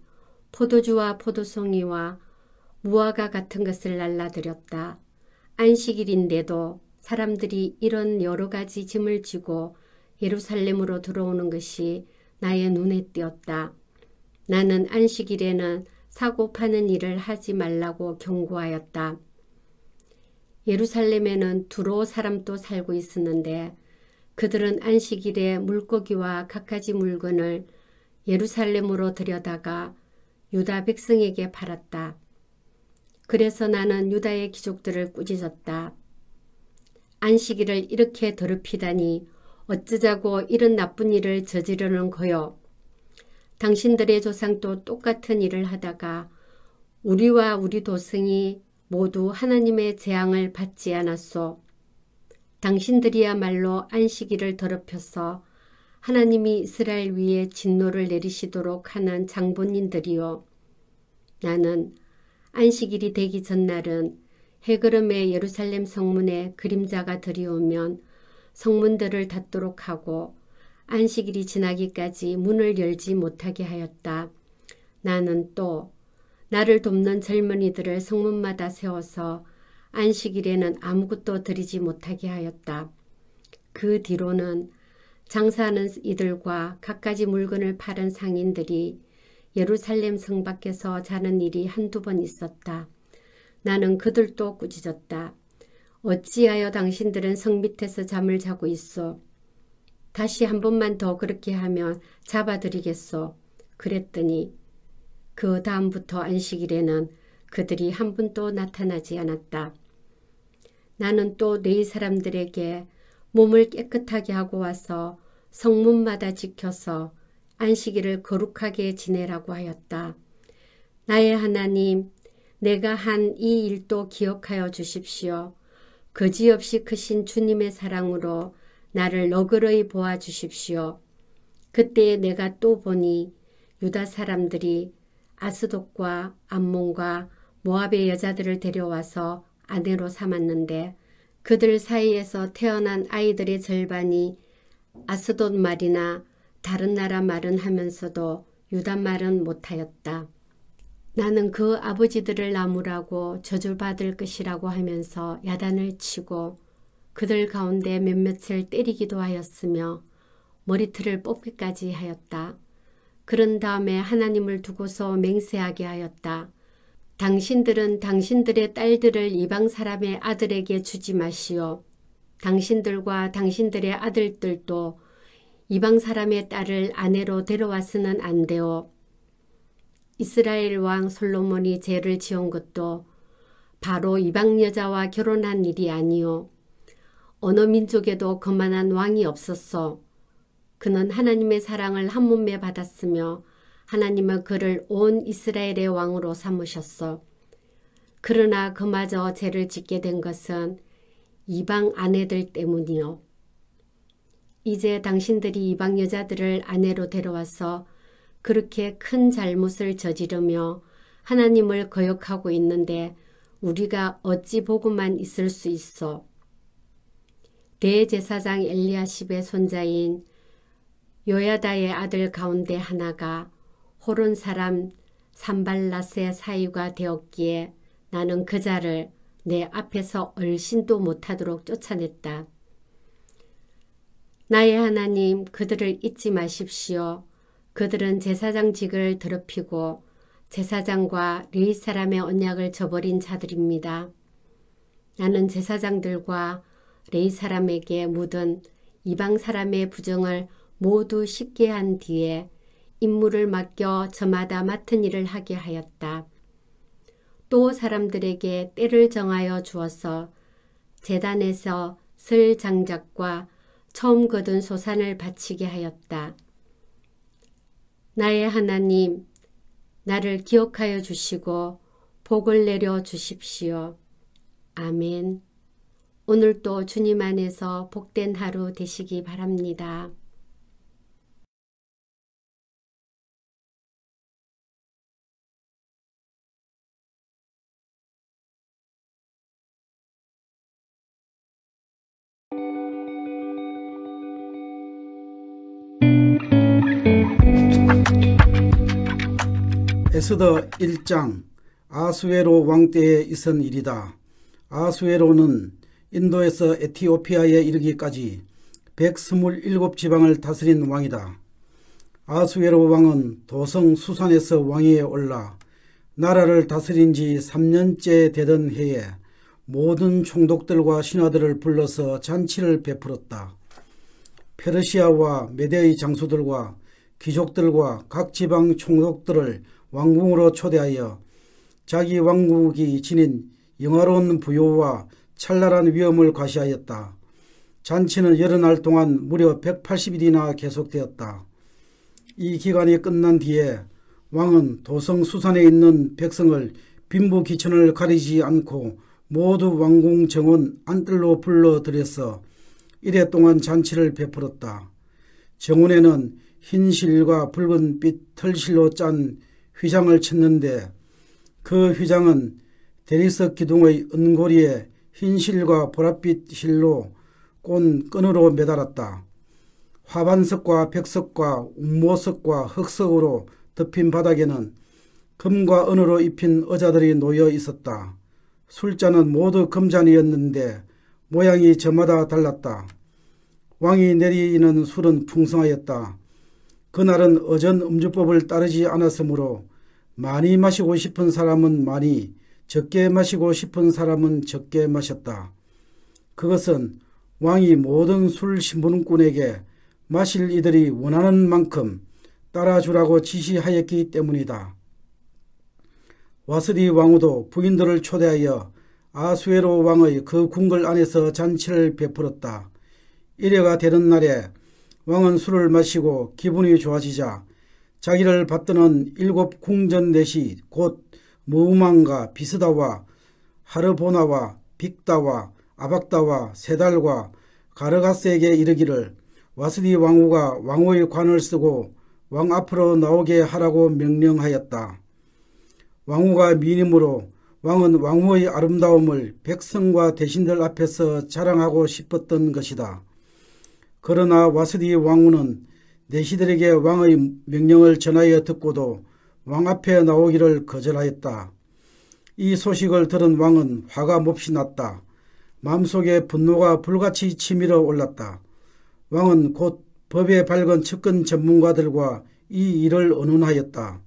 포도주와 포도송이와 무화과 같은 것을 날라드렸다. 안식일인데도 사람들이 이런 여러 가지 짐을 지고 예루살렘으로 들어오는 것이 나의 눈에 띄었다. 나는 안식일에는 사고 파는 일을 하지 말라고 경고하였다. 예루살렘에는 두로 사람도 살고 있었는데 그들은 안식일에 물고기와 갖가지 물건을 예루살렘으로 들여다가 유다 백성에게 팔았다. 그래서 나는 유다의 귀족들을 꾸짖었다. 안식일을 이렇게 더럽히다니 어쩌자고 이런 나쁜 일을 저지르는 거요. 당신들의 조상도 똑같은 일을 하다가 우리와 우리 도승이 모두 하나님의 재앙을 받지 않았소. 당신들이야말로 안식일을 더럽혀서 하나님이 이스라엘 위에 진노를 내리시도록 하는 장본인들이요. 나는 안식일이 되기 전날은 해그름의 예루살렘 성문에 그림자가 들이오면 성문들을 닫도록 하고 안식일이 지나기까지 문을 열지 못하게 하였다. 나는 또 나를 돕는 젊은이들을 성문마다 세워서 안식일에는 아무것도 드리지 못하게 하였다. 그 뒤로는 장사하는 이들과 갖가지 물건을 파는 상인들이 예루살렘 성 밖에서 자는 일이 한두 번 있었다. 나는 그들도 꾸짖었다. 어찌하여 당신들은 성 밑에서 잠을 자고 있어? 다시 한 번만 더 그렇게 하면 잡아드리겠소. 그랬더니 그 다음부터 안식일에는 그들이 한 분도 나타나지 않았다. 나는 또 네 사람들에게 몸을 깨끗하게 하고 와서 성문마다 지켜서 안식일을 거룩하게 지내라고 하였다. 나의 하나님, 내가 한 이 일도 기억하여 주십시오. 거지없이 크신 주님의 사랑으로 나를 너그러이 보아주십시오. 그때에 내가 또 보니 유다 사람들이 아스돗과 암몬과 모압의 여자들을 데려와서 아내로 삼았는데 그들 사이에서 태어난 아이들의 절반이 아스돗 말이나 다른 나라 말은 하면서도 유다 말은 못하였다. 나는 그 아버지들을 나무라고 저주받을 것이라고 하면서 야단을 치고 그들 가운데 몇몇을 때리기도 하였으며 머리털을 뽑기까지 하였다. 그런 다음에 하나님을 두고서 맹세하게 하였다. 당신들은 당신들의 딸들을 이방 사람의 아들에게 주지 마시오. 당신들과 당신들의 아들들도 이방 사람의 딸을 아내로 데려와서는 안 되오. 이스라엘 왕 솔로몬이 죄를 지은 것도 바로 이방 여자와 결혼한 일이 아니오. 어느 민족에도 그만한 왕이 없었소. 그는 하나님의 사랑을 한 몸에 받았으며 하나님은 그를 온 이스라엘의 왕으로 삼으셨소. 그러나 그마저 죄를 짓게 된 것은 이방 아내들 때문이요. 이제 당신들이 이방 여자들을 아내로 데려와서 그렇게 큰 잘못을 저지르며 하나님을 거역하고 있는데 우리가 어찌 보고만 있을 수 있어. 대제사장 엘리야십의 손자인 요야다의 아들 가운데 하나가 호론 사람 산발랏의 사위가 되었기에 나는 그 자를 내 앞에서 얼씬도 못하도록 쫓아냈다. 나의 하나님, 그들을 잊지 마십시오. 그들은 제사장직을 더럽히고 제사장과 레위 사람의 언약을 저버린 자들입니다. 나는 제사장들과 레위 사람에게 묻은 이방 사람의 부정을 모두 씻게 한 뒤에 임무를 맡겨 저마다 맡은 일을 하게 하였다. 또 사람들에게 때를 정하여 주어서 제단에서 설 장작과 처음 거둔 소산을 바치게 하였다. 나의 하나님, 나를 기억하여 주시고 복을 내려 주십시오. 아멘. 오늘도 주님 안에서 복된 하루 되시기 바랍니다. 에스더 1장 아수에로 왕 때에 있은 일이다. 아수에로는 인도에서 에티오피아에 이르기까지 127지방을 다스린 왕이다. 아수에로 왕은 도성 수산에서 왕위에 올라 나라를 다스린 지 3년째 되던 해에 모든 총독들과 신하들을 불러서 잔치를 베풀었다. 페르시아와 메대의 장수들과 귀족들과 각 지방 총독들을 왕궁으로 초대하여 자기 왕국이 지닌 영화로운 부요와 찬란한 위엄을 과시하였다. 잔치는 여러 날 동안 무려 180일이나 계속되었다. 이 기간이 끝난 뒤에 왕은 도성 수산에 있는 백성을 빈부귀천을 가리지 않고 모두 왕궁 정원 안뜰로 불러들여서 이래 동안 잔치를 베풀었다. 정원에는 흰 실과 붉은빛 털실로 짠 휘장을 쳤는데 그 휘장은 대리석 기둥의 은고리에 흰 실과 보랏빛 실로 꼰 끈으로 매달았다. 화반석과 백석과 운모석과 흑석으로 덮인 바닥에는 금과 은으로 입힌 의자들이 놓여 있었다. 술잔은 모두 금잔이었는데 모양이 저마다 달랐다. 왕이 내리는 술은 풍성하였다. 그날은 어전 음주법을 따르지 않았으므로 많이 마시고 싶은 사람은 많이, 적게 마시고 싶은 사람은 적게 마셨다. 그것은 왕이 모든 술 신분꾼에게 마실 이들이 원하는 만큼 따라주라고 지시하였기 때문이다. 와스디 왕후도 부인들을 초대하여 아수에로 왕의 그 궁궐 안에서 잔치를 베풀었다. 이래가 되는 날에 왕은 술을 마시고 기분이 좋아지자 자기를 받드는 7 궁전 넷이 곧 무우망과 비스다와 하르보나와 빅다와 아박다와 세달과 가르가스에게 이르기를 와스디 왕후가 왕후의 관을 쓰고 왕 앞으로 나오게 하라고 명령하였다. 왕후가 미림으로 왕은 왕후의 아름다움을 백성과 대신들 앞에서 자랑하고 싶었던 것이다. 그러나 와스디 왕후는 내시들에게 왕의 명령을 전하여 듣고도 왕 앞에 나오기를 거절하였다. 이 소식을 들은 왕은 화가 몹시 났다. 마음속에 분노가 불같이 치밀어 올랐다. 왕은 곧 법에 밝은 측근 전문가들과 이 일을 의논하였다.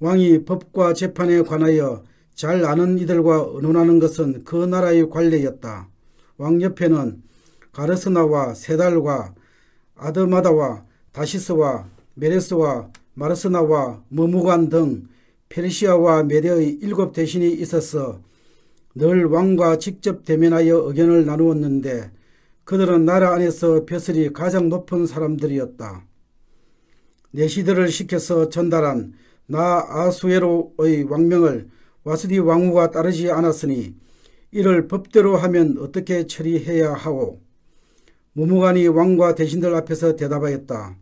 왕이 법과 재판에 관하여 잘 아는 이들과 의논하는 것은 그 나라의 관례였다. 왕 옆에는 가르스나와 세달과 아드마다와 다시스와 메레스와 마르스나와 머무간 등 페르시아와 메대의 7 대신이 있어서 늘 왕과 직접 대면하여 의견을 나누었는데 그들은 나라 안에서 벼슬이 가장 높은 사람들이었다. 내시들을 시켜서 전달한 나 아수에로의 왕명을 와스디 왕후가 따르지 않았으니 이를 법대로 하면 어떻게 처리해야 하오? 무무간이 왕과 대신들 앞에서 대답하였다.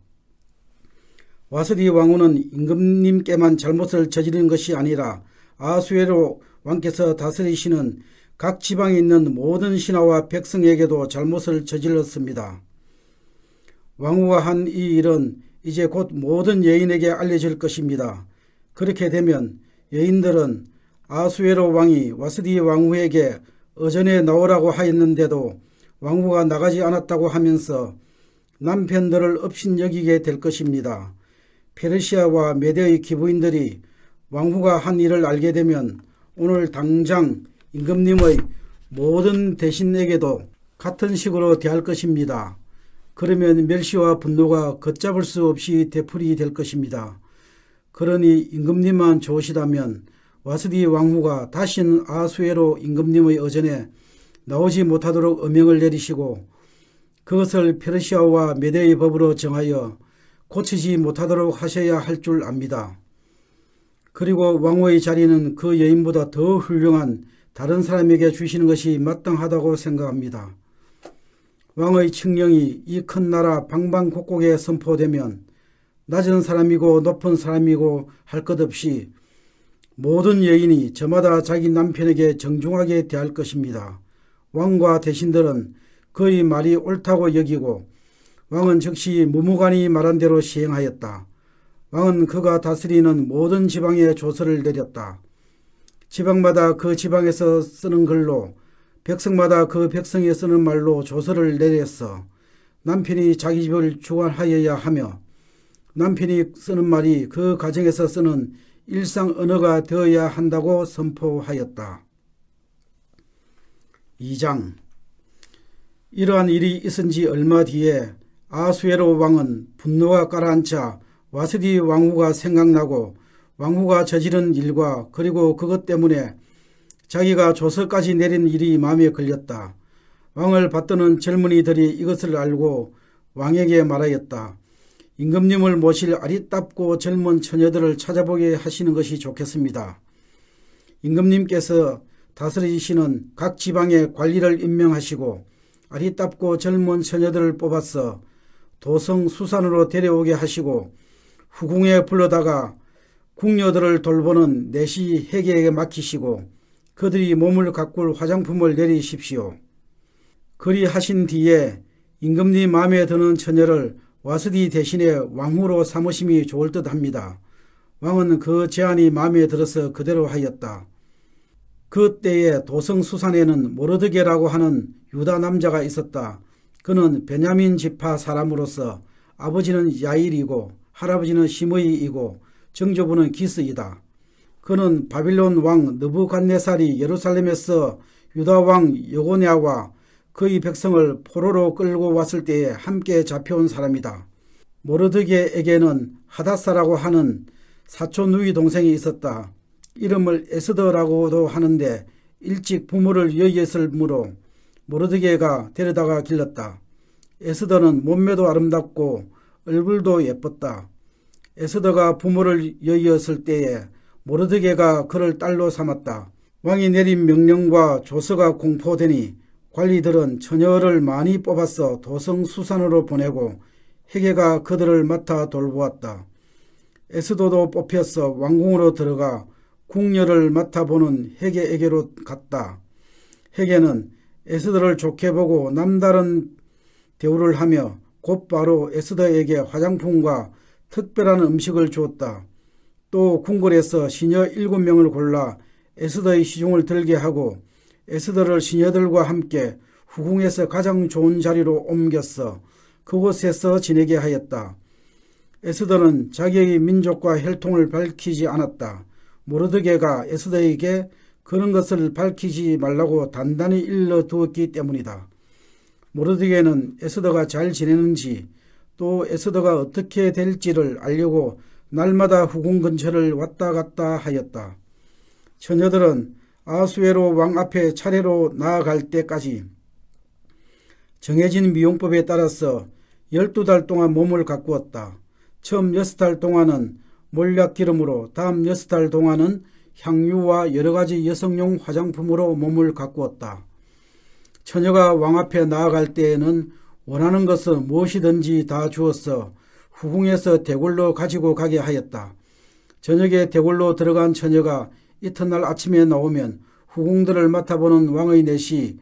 와스디 왕후는 임금님께만 잘못을 저지른 것이 아니라 아수에로 왕께서 다스리시는 각 지방에 있는 모든 신하와 백성에게도 잘못을 저질렀습니다. 왕후가 한 이 일은 이제 곧 모든 여인에게 알려질 것입니다. 그렇게 되면 여인들은 아수에로 왕이 와스디 왕후에게 어전에 나오라고 하였는데도 왕후가 나가지 않았다고 하면서 남편들을 업신여기게 될 것입니다. 페르시아와 메대의 기부인들이 왕후가 한 일을 알게 되면 오늘 당장 임금님의 모든 대신에게도 같은 식으로 대할 것입니다. 그러면 멸시와 분노가 걷잡을 수 없이 되풀이 될 것입니다. 그러니 임금님만 좋으시다면 와스디 왕후가 다시는 아수에로 임금님의 어전에 나오지 못하도록 엄명을 내리시고 그것을 페르시아와 메대의 법으로 정하여 고치지 못하도록 하셔야 할 줄 압니다. 그리고 왕후의 자리는 그 여인보다 더 훌륭한 다른 사람에게 주시는 것이 마땅하다고 생각합니다. 왕의 칙령이 이 큰 나라 방방곡곡에 선포되면 낮은 사람이고 높은 사람이고 할 것 없이 모든 여인이 저마다 자기 남편에게 정중하게 대할 것입니다. 왕과 대신들은 그의 말이 옳다고 여기고 왕은 즉시 무무간이 말한 대로 시행하였다. 왕은 그가 다스리는 모든 지방에 조서를 내렸다. 지방마다 그 지방에서 쓰는 글로 백성마다 그 백성이 쓰는 말로 조서를 내렸어. 남편이 자기 집을 주관하여야 하며 남편이 쓰는 말이 그 가정에서 쓰는 일상 언어가 되어야 한다고 선포하였다. 2장. 이러한 일이 있은 지 얼마 뒤에 아수에로 왕은 분노가 가라앉자 와스디 왕후가 생각나고 왕후가 저지른 일과 그리고 그것 때문에 자기가 조서까지 내린 일이 마음에 걸렸다. 왕을 받드는 젊은이들이 이것을 알고 왕에게 말하였다. 임금님을 모실 아리따고 젊은 처녀들을 찾아보게 하시는 것이 좋겠습니다. 임금님께서 다스리시는 각 지방의 관리를 임명하시고 아리따고 젊은 처녀들을 뽑아서 도성 수산으로 데려오게 하시고 후궁에 불러다가 궁녀들을 돌보는 내시 해계에게 맡기시고 그들이 몸을 가꿀 화장품을 내리십시오. 그리 하신 뒤에 임금님 마음에 드는 처녀를 와스디 대신에 왕후로 삼으심이 좋을 듯합니다. 왕은 그 제안이 마음에 들어서 그대로 하였다. 그 때에 도성 수산에는 모르드게라고 하는 유다 남자가 있었다. 그는 베냐민 지파 사람으로서 아버지는 야일이고 할아버지는 시므이이고 정조부는 기스이다. 그는 바빌론 왕 느부갓네살이 예루살렘에서 유다 왕 여고냐와 그의 백성을 포로로 끌고 왔을 때에 함께 잡혀온 사람이다. 모르드게에게는 하닷사라고 하는 사촌 누이 동생이 있었다. 이름을 에스더라고도 하는데 일찍 부모를 여의했으므로 모르드게가 데려다가 길렀다. 에스더는 몸매도 아름답고 얼굴도 예뻤다. 에스더가 부모를 여의었을 때에 모르드게가 그를 딸로 삼았다. 왕이 내린 명령과 조서가 공포되니 관리들은 처녀를 많이 뽑아서 도성 수산으로 보내고 해계가 그들을 맡아 돌보았다. 에스더도 뽑혀서 왕궁으로 들어가 궁녀를 맡아보는 해계에게로 갔다. 해계는 에스더를 좋게 보고 남다른 대우를 하며 곧바로 에스더에게 화장품과 특별한 음식을 주었다. 또 궁궐에서 시녀 7명을 골라 에스더의 시중을 들게 하고 에스더를 시녀들과 함께 후궁에서 가장 좋은 자리로 옮겼어 그곳에서 지내게 하였다. 에스더는 자기의 민족과 혈통을 밝히지 않았다. 모르드게가 에스더에게 그런 것을 밝히지 말라고 단단히 일러두었기 때문이다. 모르드게는 에스더가 잘 지내는지 또 에스더가 어떻게 될지를 알려고 날마다 후궁 근처를 왔다 갔다 하였다. 처녀들은 아수에로 왕 앞에 차례로 나아갈 때까지 정해진 미용법에 따라서 12달 동안 몸을 가꾸었다. 처음 6달 동안은 몰약기름으로, 다음 6달 동안은 향유와 여러가지 여성용 화장품으로 몸을 가꾸었다. 처녀가 왕 앞에 나아갈 때에는 원하는 것은 무엇이든지 다 주었어 후궁에서 대궐로 가지고 가게 하였다. 저녁에 대궐로 들어간 처녀가 이튿날 아침에 나오면 후궁들을 맡아보는 왕의 넷이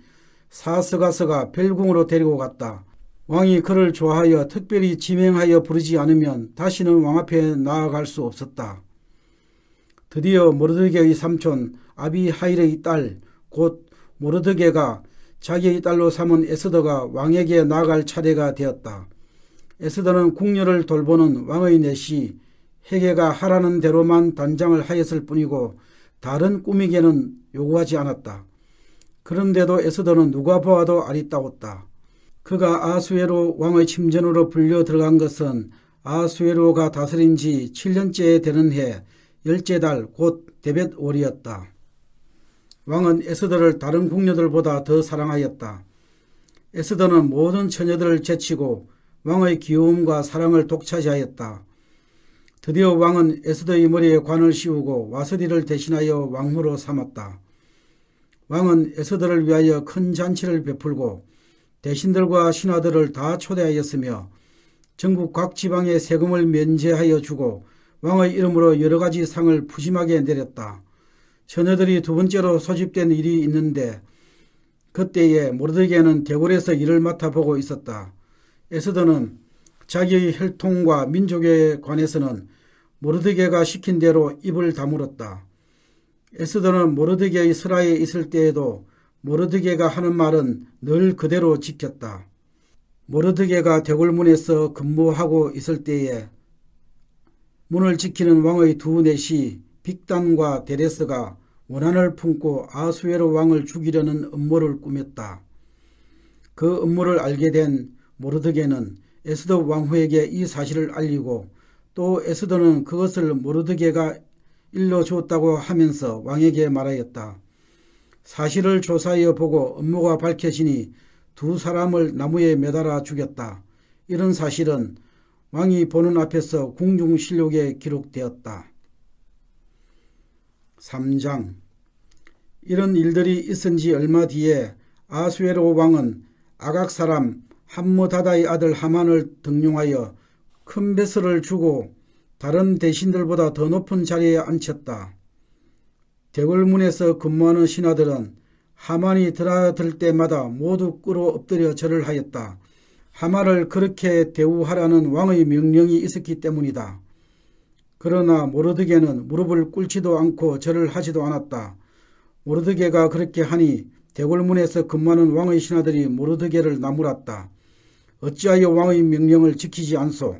사서가서가 별궁으로 데리고 갔다. 왕이 그를 좋아하여 특별히 지명하여 부르지 않으면 다시는 왕 앞에 나아갈 수 없었다. 드디어 모르드게의 삼촌 아비하일의 딸 곧 모르드게가 자기의 딸로 삼은 에스더가 왕에게 나아갈 차례가 되었다. 에스더는 궁녀를 돌보는 왕의 넷이 해계가 하라는 대로만 단장을 하였을 뿐이고 다른 꾸미개는 요구하지 않았다. 그런데도 에스더는 누가 보아도 아리따웠다. 그가 아수에로 왕의 침전으로 불려 들어간 것은 아수에로가 다스린 지 7년째 되는 해 10째 달 곧 데벳월이었다. 왕은 에스더를 다른 궁녀들보다 더 사랑하였다. 에스더는 모든 처녀들을 제치고 왕의 귀여움과 사랑을 독차지하였다. 드디어 왕은 에스더의 머리에 관을 씌우고 와스디를 대신하여 왕후로 삼았다. 왕은 에스더를 위하여 큰 잔치를 베풀고 대신들과 신하들을 다 초대하였으며 전국 각 지방에 세금을 면제하여 주고 왕의 이름으로 여러 가지 상을 푸짐하게 내렸다. 처녀들이 두 번째로 소집된 일이 있는데 그때에 모르드게는 대궐에서 일을 맡아보고 있었다. 에스더는 자기의 혈통과 민족에 관해서는 모르드게가 시킨 대로 입을 다물었다. 에스더는 모르드게의 설하에 있을 때에도 모르드게가 하는 말은 늘 그대로 지켰다. 모르드게가 대궐문에서 근무하고 있을 때에 문을 지키는 왕의 두 넷이 빅단과 데레스가 원한을 품고 아수에로 왕을 죽이려는 음모를 꾸몄다. 그 음모를 알게 된 모르드게는 에스더 왕후에게 이 사실을 알리고 또 에스더는 그것을 모르드게가 일러주었다고 하면서 왕에게 말하였다. 사실을 조사하여 보고 음모가 밝혀지니 두 사람을 나무에 매달아 죽였다. 이런 사실은 왕이 보는 앞에서 궁중실록에 기록되었다. 3장. 이런 일들이 있은 지 얼마 뒤에 아수에로 왕은 아각 사람 함므다다의 아들 하만을 등용하여 큰 배설을 주고 다른 대신들보다 더 높은 자리에 앉혔다. 대궐문에서 근무하는 신하들은 하만이 드나들 때마다 모두 꿇어 엎드려 절을 하였다. 하만을 그렇게 대우하라는 왕의 명령이 있었기 때문이다. 그러나 모르드게는 무릎을 꿇지도 않고 절을 하지도 않았다. 모르드게가 그렇게 하니 대궐문에서 근무하는 왕의 신하들이 모르드게를 나무랐다. 어찌하여 왕의 명령을 지키지 않소?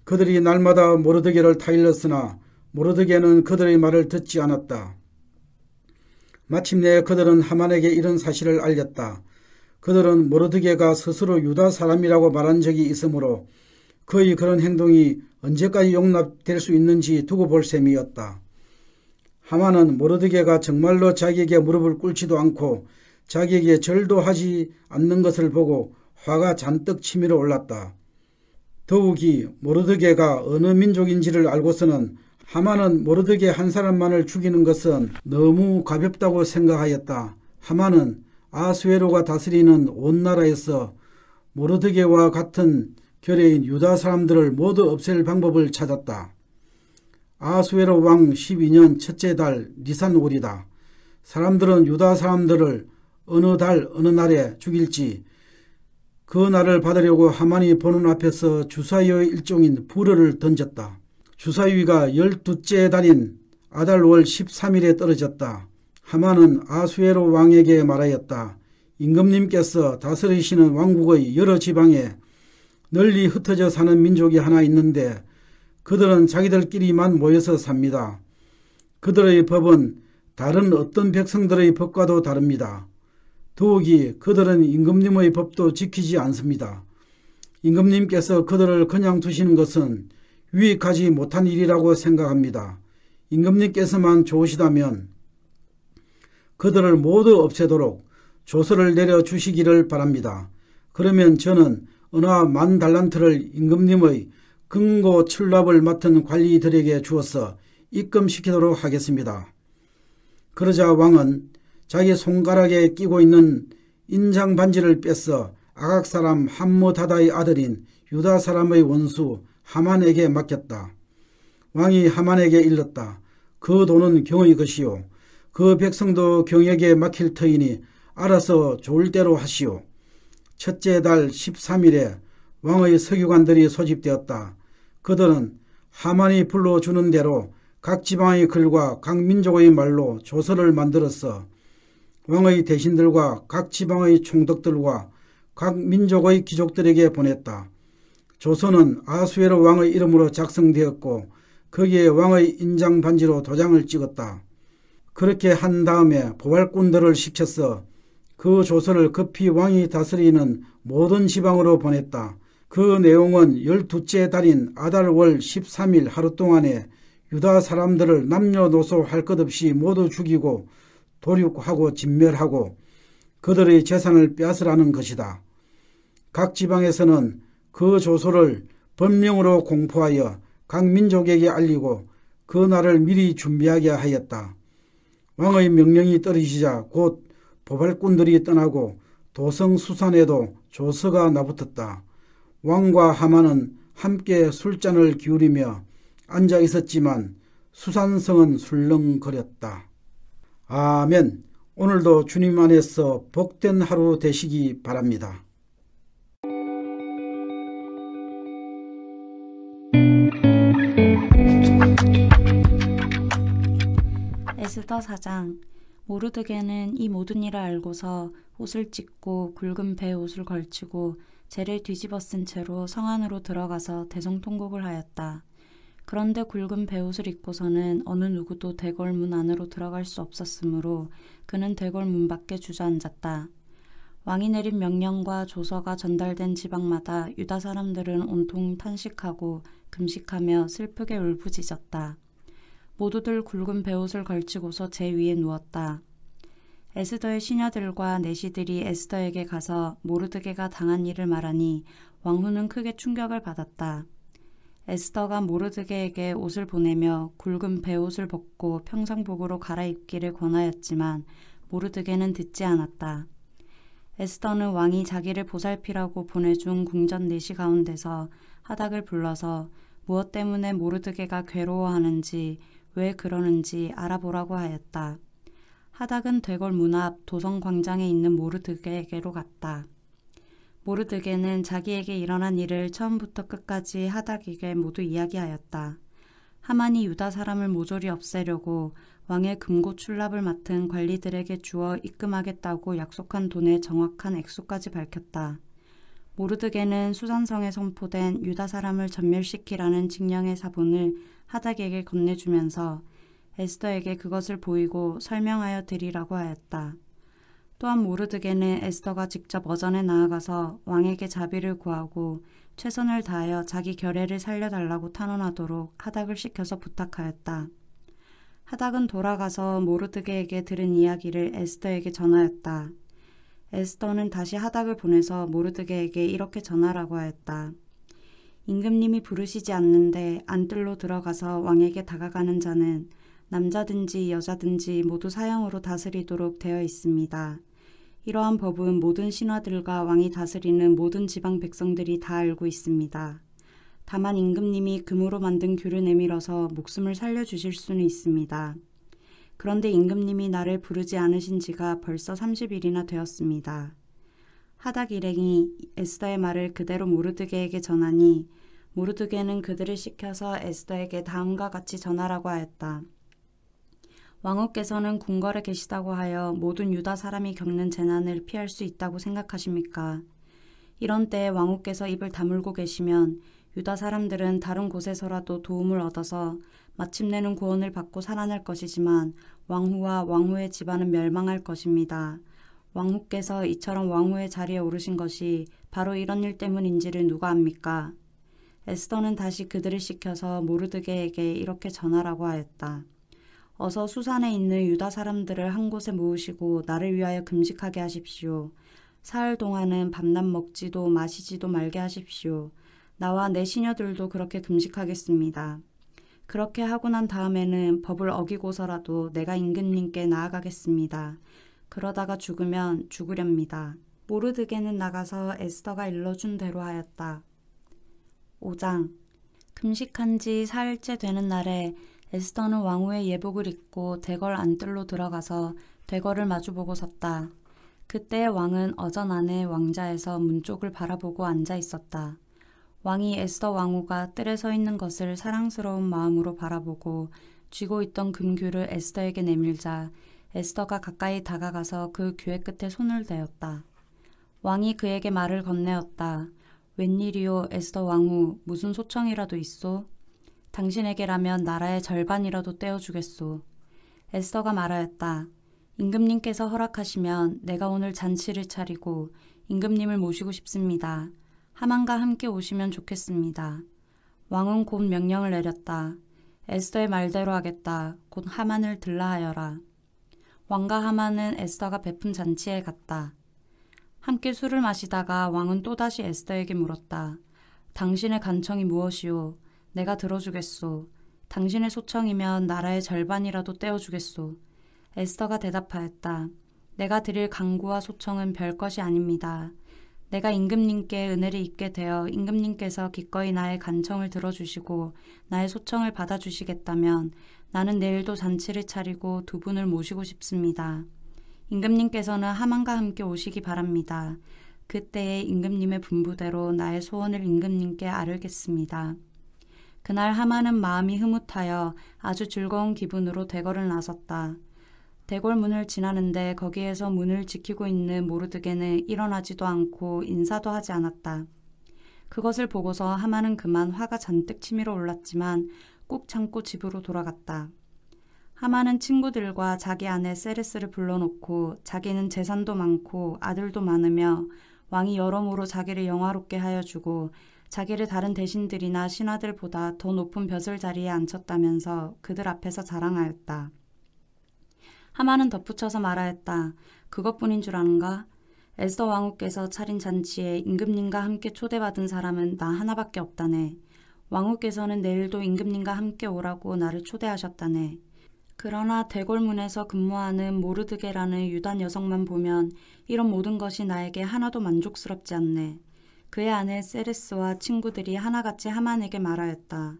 그들이 날마다 모르드게를 타일렀으나 모르드게는 그들의 말을 듣지 않았다. 마침내 그들은 하만에게 이런 사실을 알렸다. 그들은 모르드게가 스스로 유다 사람이라고 말한 적이 있으므로 그의 그런 행동이 언제까지 용납될 수 있는지 두고 볼 셈이었다. 하만은 모르드게가 정말로 자기에게 무릎을 꿇지도 않고 자기에게 절도 하지 않는 것을 보고 화가 잔뜩 치밀어 올랐다. 더욱이 모르드게가 어느 민족인지를 알고서는 하만은 모르드게 한 사람만을 죽이는 것은 너무 가볍다고 생각하였다. 하만은 아수에로가 다스리는 온 나라에서 모르드게와 같은 결의인 유다 사람들을 모두 없앨 방법을 찾았다. 아수에로 왕 12년 첫째 달 니산월이다. 사람들은 유다 사람들을 어느 달 어느 날에 죽일지 그 날을 받으려고 하만이 보는 앞에서 주사위의 일종인 불을 던졌다. 주사위가 12째 달인 아달월 13일에 떨어졌다. 하만은 아수에로 왕에게 말하였다. 임금님께서 다스리시는 왕국의 여러 지방에 널리 흩어져 사는 민족이 하나 있는데 그들은 자기들끼리만 모여서 삽니다. 그들의 법은 다른 어떤 백성들의 법과도 다릅니다. 더욱이 그들은 임금님의 법도 지키지 않습니다. 임금님께서 그들을 그냥 두시는 것은 유익하지 못한 일이라고 생각합니다. 임금님께서만 좋으시다면 그들을 모두 없애도록 조서를 내려주시기를 바랍니다. 그러면 저는 은화 10,000달란트를 임금님의 금고 출납을 맡은 관리들에게 주어서 입금시키도록 하겠습니다. 그러자 왕은 자기 손가락에 끼고 있는 인장 반지를 뺏어 아각 사람 함므다다의 아들인 유다 사람의 원수 하만에게 맡겼다. 왕이 하만에게 일렀다. 그 돈은 경의 것이요. 그 백성도 경에게 맡길 터이니 알아서 좋을 대로 하시오. 첫째 달 13일에 왕의 서기관들이 소집되었다. 그들은 하만이 불러주는 대로 각 지방의 글과 각 민족의 말로 조서를 만들어서 왕의 대신들과 각 지방의 총독들과 각 민족의 귀족들에게 보냈다. 조서는 아수에로 왕의 이름으로 작성되었고 거기에 왕의 인장 반지로 도장을 찍었다. 그렇게 한 다음에 보활꾼들을 시켜서 그 조서를 급히 왕이 다스리는 모든 지방으로 보냈다. 그 내용은 12째 달인 아달월 13일 하루 동안에 유다 사람들을 남녀노소 할 것 없이 모두 죽이고 도륙하고 진멸하고 그들의 재산을 빼앗으라는 것이다. 각 지방에서는 그 조서를 법령으로 공포하여 각 민족에게 알리고 그 날을 미리 준비하게 하였다. 왕의 명령이 떨어지자 곧 보발꾼들이 떠나고 도성 수산에도 조서가 나붙었다. 왕과 하만은 함께 술잔을 기울이며 앉아 있었지만 수산성은 술렁거렸다. 아멘. 오늘도 주님 안에서 복된 하루 되시기 바랍니다. 에스더 4장. 모르드게는 이 모든 일을 알고서 옷을 찢고 굵은 배 옷을 걸치고 재를 뒤집어 쓴 채로 성 안으로 들어가서 대성통곡을 하였다. 그런데 굵은 배옷을 입고서는 어느 누구도 대궐문 안으로 들어갈 수 없었으므로 그는 대궐문 밖에 주저앉았다. 왕이 내린 명령과 조서가 전달된 지방마다 유다 사람들은 온통 탄식하고 금식하며 슬프게 울부짖었다. 모두들 굵은 베옷을 걸치고서 제 위에 누웠다. 에스더의 시녀들과 내시들이 에스더에게 가서 모르드게가 당한 일을 말하니 왕후는 크게 충격을 받았다. 에스더가 모르드게에게 옷을 보내며 굵은 베옷을 벗고 평상복으로 갈아입기를 권하였지만 모르드게는 듣지 않았다. 에스더는 왕이 자기를 보살피라고 보내준 궁전 내시 가운데서 하닥을 불러서 무엇 때문에 모르드게가 괴로워하는지 왜 그러는지 알아보라고 하였다. 하닥은 대궐 문 앞 도성 광장에 있는 모르드게에게로 갔다. 모르드게는 자기에게 일어난 일을 처음부터 끝까지 하닥에게 모두 이야기하였다. 하만이 유다 사람을 모조리 없애려고 왕의 금고 출납을 맡은 관리들에게 주어 입금하겠다고 약속한 돈의 정확한 액수까지 밝혔다. 모르드게는 수산성에 선포된 유다 사람을 전멸시키라는 칙령의 사본을 하닥에게 건네주면서 에스더에게 그것을 보이고 설명하여 드리라고 하였다. 또한 모르드게는 에스더가 직접 어전에 나아가서 왕에게 자비를 구하고 최선을 다하여 자기 결례를 살려달라고 탄원하도록 하닥을 시켜서 부탁하였다. 하닥은 돌아가서 모르드게에게 들은 이야기를 에스더에게 전하였다. 에스더는 다시 하닥을 보내서 모르드게에게 이렇게 전하라고 하였다. 임금님이 부르시지 않는데 안뜰로 들어가서 왕에게 다가가는 자는 남자든지 여자든지 모두 사형으로 다스리도록 되어 있습니다. 이러한 법은 모든 신하들과 왕이 다스리는 모든 지방 백성들이 다 알고 있습니다. 다만 임금님이 금으로 만든 규를 내밀어서 목숨을 살려주실 수는 있습니다. 그런데 임금님이 나를 부르지 않으신 지가 벌써 30일이나 되었습니다. 하닥 일행이 에스더의 말을 그대로 모르드게에게 전하니 모르드게는 그들을 시켜서 에스더에게 다음과 같이 전하라고 하였다. 왕후께서는 궁궐에 계시다고 하여 모든 유다 사람이 겪는 재난을 피할 수 있다고 생각하십니까? 이런 때에 왕후께서 입을 다물고 계시면 유다 사람들은 다른 곳에서라도 도움을 얻어서 마침내는 구원을 받고 살아날 것이지만 왕후와 왕후의 집안은 멸망할 것입니다. 왕후께서 이처럼 왕후의 자리에 오르신 것이 바로 이런 일 때문인지를 누가 압니까? 에스더는 다시 그들을 시켜서 모르드게에게 이렇게 전하라고 하였다. 어서 수산에 있는 유다 사람들을 한 곳에 모으시고 나를 위하여 금식하게 하십시오. 사흘 동안은 밤낮 먹지도 마시지도 말게 하십시오. 나와 내 시녀들도 그렇게 금식하겠습니다. 그렇게 하고 난 다음에는 법을 어기고서라도 내가 임금님께 나아가겠습니다. 그러다가 죽으면 죽으렵니다. 모르드게는 나가서 에스더가 일러준 대로 하였다. 5장. 금식한 지 사흘째 되는 날에 에스더는 왕후의 예복을 입고 대궐 안뜰로 들어가서 대궐을 마주보고 섰다. 그때 왕은 어전 안에 왕자에서 문 쪽을 바라보고 앉아 있었다. 왕이 에스더 왕후가 뜰에 서 있는 것을 사랑스러운 마음으로 바라보고 쥐고 있던 금규를 에스더에게 내밀자 에스더가 가까이 다가가서 그 규의 끝에 손을 대었다. 왕이 그에게 말을 건네었다. 웬일이오 에스더 왕후, 무슨 소청이라도 있소? 당신에게라면 나라의 절반이라도 떼어주겠소. 에스더가 말하였다. 임금님께서 허락하시면 내가 오늘 잔치를 차리고 임금님을 모시고 싶습니다. 하만과 함께 오시면 좋겠습니다. 왕은 곧 명령을 내렸다. 에스더의 말대로 하겠다. 곧 하만을 들라하여라. 왕과 하만은 에스더가 베푼 잔치에 갔다. 함께 술을 마시다가 왕은 또다시 에스더에게 물었다. 당신의 간청이 무엇이오? 내가 들어주겠소. 당신의 소청이면 나라의 절반이라도 떼어주겠소. 에스더가 대답하였다. 내가 드릴 간구와 소청은 별것이 아닙니다. 내가 임금님께 은혜를 입게 되어 임금님께서 기꺼이 나의 간청을 들어주시고 나의 소청을 받아주시겠다면 나는 내일도 잔치를 차리고 두 분을 모시고 싶습니다. 임금님께서는 하만과 함께 오시기 바랍니다. 그때에 임금님의 분부대로 나의 소원을 임금님께 아뢰겠습니다. 그날 하만은 마음이 흐뭇하여 아주 즐거운 기분으로 대궐을 나섰다. 대궐 문을 지나는데 거기에서 문을 지키고 있는 모르드게는 일어나지도 않고 인사도 하지 않았다. 그것을 보고서 하만은 그만 화가 잔뜩 치밀어 올랐지만 꾹 참고 집으로 돌아갔다. 하만은 친구들과 자기 아내 세레스를 불러놓고 자기는 재산도 많고 아들도 많으며 왕이 여러모로 자기를 영화롭게 하여 주고 자기를 다른 대신들이나 신하들보다 더 높은 벼슬 자리에 앉혔다면서 그들 앞에서 자랑하였다. 하만은 덧붙여서 말하였다. 그것뿐인 줄 아는가? 에스더 왕후께서 차린 잔치에 임금님과 함께 초대받은 사람은 나 하나밖에 없다네. 왕후께서는 내일도 임금님과 함께 오라고 나를 초대하셨다네. 그러나 대궐문에서 근무하는 모르드게라는 유단 여성만 보면 이런 모든 것이 나에게 하나도 만족스럽지 않네. 그의 아내 세레스와 친구들이 하나같이 하만에게 말하였다.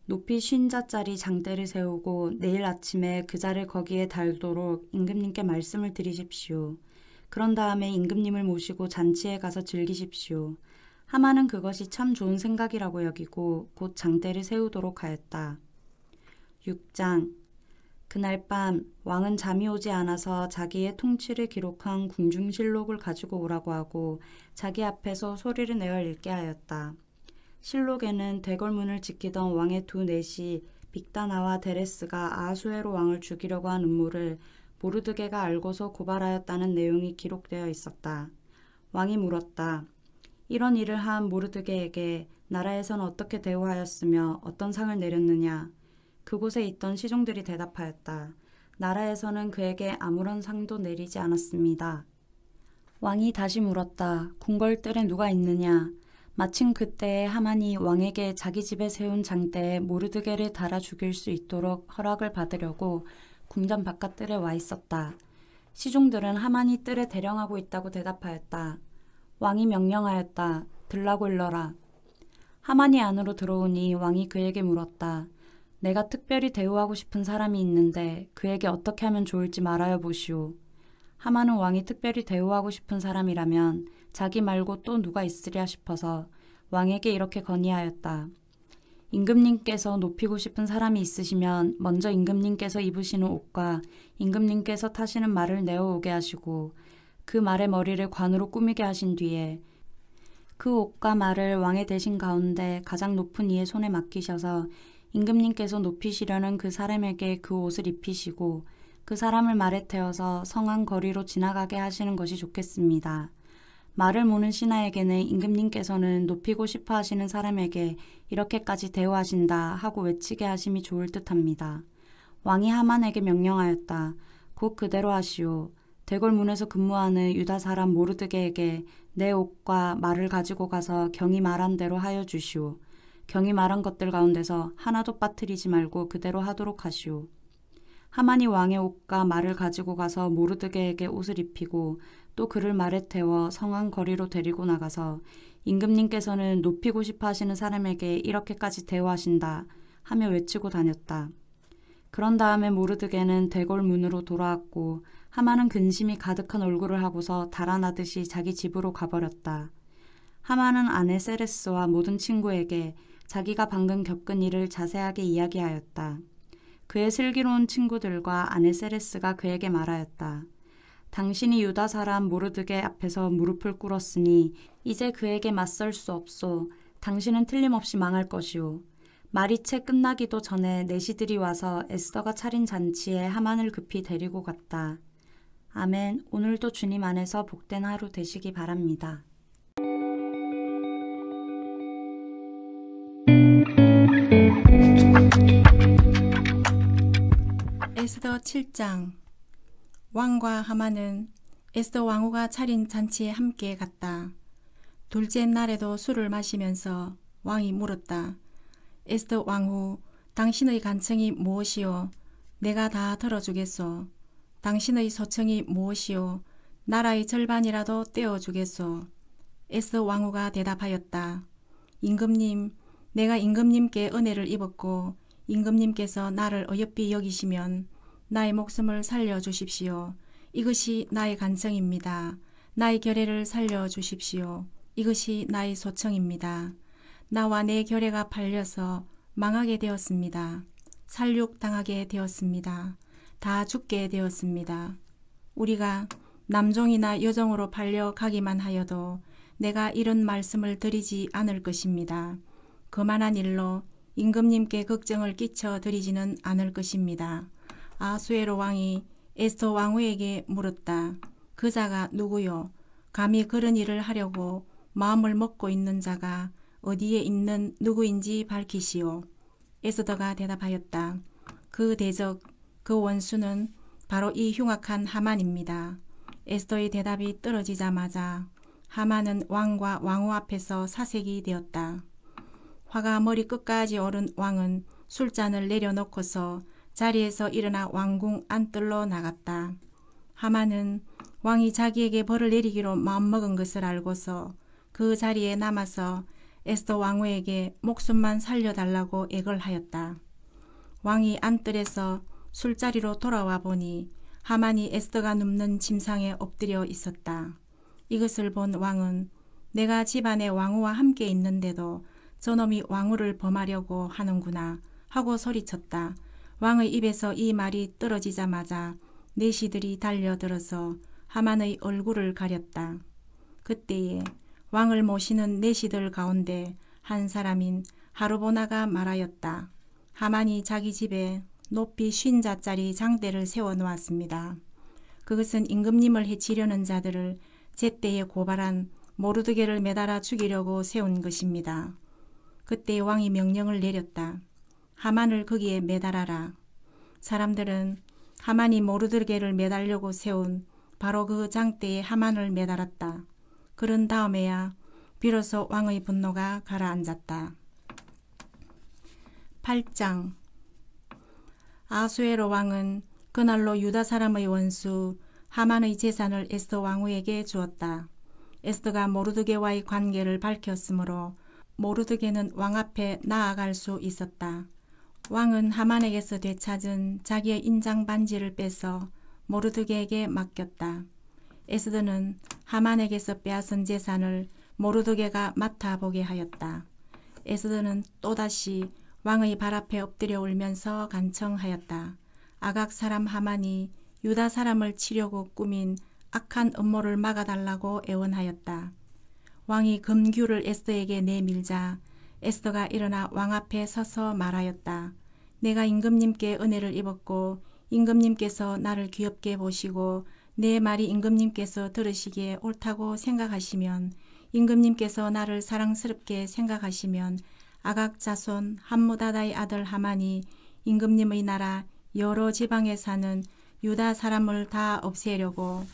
높이 50자짜리 장대를 세우고 내일 아침에 그 자를 거기에 달도록 임금님께 말씀을 드리십시오. 그런 다음에 임금님을 모시고 잔치에 가서 즐기십시오. 하만은 그것이 참 좋은 생각이라고 여기고 곧 장대를 세우도록 하였다. 6장. 그날 밤 왕은 잠이 오지 않아서 자기의 통치를 기록한 궁중실록을 가지고 오라고 하고 자기 앞에서 소리를 내어 읽게 하였다. 실록에는 대궐문을 지키던 왕의 두 넷이 빅다나와 데레스가 아하수에로 왕을 죽이려고 한 음모를 모르드게가 알고서 고발하였다는 내용이 기록되어 있었다. 왕이 물었다. 이런 일을 한 모르드게에게 나라에서는 어떻게 대우하였으며 어떤 상을 내렸느냐? 그곳에 있던 시종들이 대답하였다. 나라에서는 그에게 아무런 상도 내리지 않았습니다. 왕이 다시 물었다. 궁궐뜰에 누가 있느냐? 마침 그때에 하만이 왕에게 자기 집에 세운 장대에 모르드게를 달아 죽일 수 있도록 허락을 받으려고 궁전 바깥뜰에 와 있었다. 시종들은 하만이 뜰에 대령하고 있다고 대답하였다. 왕이 명령하였다. 들라고 일러라. 하만이 안으로 들어오니 왕이 그에게 물었다. 내가 특별히 대우하고 싶은 사람이 있는데 그에게 어떻게 하면 좋을지 말하여 보시오. 하만은 왕이 특별히 대우하고 싶은 사람이라면 자기 말고 또 누가 있으랴 싶어서 왕에게 이렇게 건의하였다. 임금님께서 높이고 싶은 사람이 있으시면 먼저 임금님께서 입으시는 옷과 임금님께서 타시는 말을 내어오게 하시고 그 말의 머리를 관으로 꾸미게 하신 뒤에 그 옷과 말을 왕의 대신 가운데 가장 높은 이의 손에 맡기셔서 임금님께서 높이시려는 그 사람에게 그 옷을 입히시고 그 사람을 말에 태워서 성안 거리로 지나가게 하시는 것이 좋겠습니다. 말을 모는 신하에게는 임금님께서는 높이고 싶어 하시는 사람에게 이렇게까지 대우하신다 하고 외치게 하심이 좋을 듯합니다. 왕이 하만에게 명령하였다. 곧 그대로 하시오. 대궐문에서 근무하는 유다 사람 모르드게에게 내 옷과 말을 가지고 가서 경이 말한 대로 하여 주시오. 경이 말한 것들 가운데서 하나도 빠뜨리지 말고 그대로 하도록 하시오. 하만이 왕의 옷과 말을 가지고 가서 모르드게에게 옷을 입히고 또 그를 말에 태워 성안 거리로 데리고 나가서 임금님께서는 높이고 싶어 하시는 사람에게 이렇게까지 대우하신다 하며 외치고 다녔다. 그런 다음에 모르드게는 대궐 문으로 돌아왔고 하만은 근심이 가득한 얼굴을 하고서 달아나듯이 자기 집으로 가버렸다. 하만은 아내 세레스와 모든 친구에게 자기가 방금 겪은 일을 자세하게 이야기하였다. 그의 슬기로운 친구들과 아내 세레스가 그에게 말하였다. 당신이 유다 사람 모르드게 앞에서 무릎을 꿇었으니 이제 그에게 맞설 수 없소. 당신은 틀림없이 망할 것이오. 말이 채 끝나기도 전에 내시들이 와서 에스더가 차린 잔치에 하만을 급히 데리고 갔다. 아멘. 오늘도 주님 안에서 복된 하루 되시기 바랍니다. 에스더 7장. 왕과 하만은 에스더 왕후가 차린 잔치에 함께 갔다. 둘째 날에도 술을 마시면서 왕이 물었다. 에스더 왕후, 당신의 간청이 무엇이오? 내가 다 들어주겠소. 당신의 소청이 무엇이오? 나라의 절반이라도 떼어주겠소. 에스더 왕후가 대답하였다. 임금님, 내가 임금님께 은혜를 입었고 임금님께서 나를 어여삐 여기시면 나의 목숨을 살려주십시오. 이것이 나의 간청입니다. 나의 결례를 살려주십시오. 이것이 나의 소청입니다. 나와 내 결례가 팔려서 망하게 되었습니다. 살육당하게 되었습니다. 다 죽게 되었습니다. 우리가 남종이나 여종으로 팔려 가기만 하여도 내가 이런 말씀을 드리지 않을 것입니다. 그만한 일로 임금님께 걱정을 끼쳐 드리지는 않을 것입니다. 아하수에로 왕이 에스더 왕후에게 물었다. 그 자가 누구요? 감히 그런 일을 하려고 마음을 먹고 있는 자가 어디에 있는 누구인지 밝히시오. 에스더가 대답하였다. 그 대적, 그 원수는 바로 이 흉악한 하만입니다. 에스더의 대답이 떨어지자마자 하만은 왕과 왕후 앞에서 사색이 되었다. 화가 머리 끝까지 오른 왕은 술잔을 내려놓고서 자리에서 일어나 왕궁 안뜰로 나갔다. 하만은 왕이 자기에게 벌을 내리기로 마음먹은 것을 알고서 그 자리에 남아서 에스더 왕후에게 목숨만 살려달라고 애걸하였다. 왕이 안뜰에서 술자리로 돌아와 보니 하만이 에스더가 눕는 침상에 엎드려 있었다. 이것을 본 왕은 내가 집안에 왕후와 함께 있는데도 저놈이 왕후를 범하려고 하는구나 하고 소리쳤다. 왕의 입에서 이 말이 떨어지자마자 내시들이 달려들어서 하만의 얼굴을 가렸다. 그때에 왕을 모시는 내시들 가운데 한 사람인 하르보나가 말하였다. 하만이 자기 집에 높이 50자짜리 장대를 세워놓았습니다. 그것은 임금님을 해치려는 자들을 제때에 고발한 모르드게를 매달아 죽이려고 세운 것입니다. 그때 왕이 명령을 내렸다. 하만을 거기에 매달아라. 사람들은 하만이 모르드게를 매달려고 세운 바로 그 장대에 하만을 매달았다. 그런 다음에야 비로소 왕의 분노가 가라앉았다. 8장. 아수에로 왕은 그날로 유다 사람의 원수 하만의 재산을 에스더 왕후에게 주었다. 에스더가 모르드게와의 관계를 밝혔으므로 모르드게는 왕 앞에 나아갈 수 있었다. 왕은 하만에게서 되찾은 자기의 인장 반지를 빼서 모르드게에게 맡겼다. 에스더는 하만에게서 빼앗은 재산을 모르드게가 맡아보게 하였다. 에스더는 또다시 왕의 발 앞에 엎드려 울면서 간청하였다. 아각 사람 하만이 유다 사람을 치려고 꾸민 악한 음모를 막아달라고 애원하였다. 왕이 금규를 에스더에게 내밀자 에스더가 일어나 왕 앞에 서서 말하였다. 내가 임금님께 은혜를 입었고 임금님께서 나를 귀엽게 보시고 내 말이 임금님께서 들으시기에 옳다고 생각하시면 임금님께서 나를 사랑스럽게 생각하시면 아각 자손 함무다다의 아들 하만이 임금님의 나라 여러 지방에 사는 유다 사람을 다 없애려고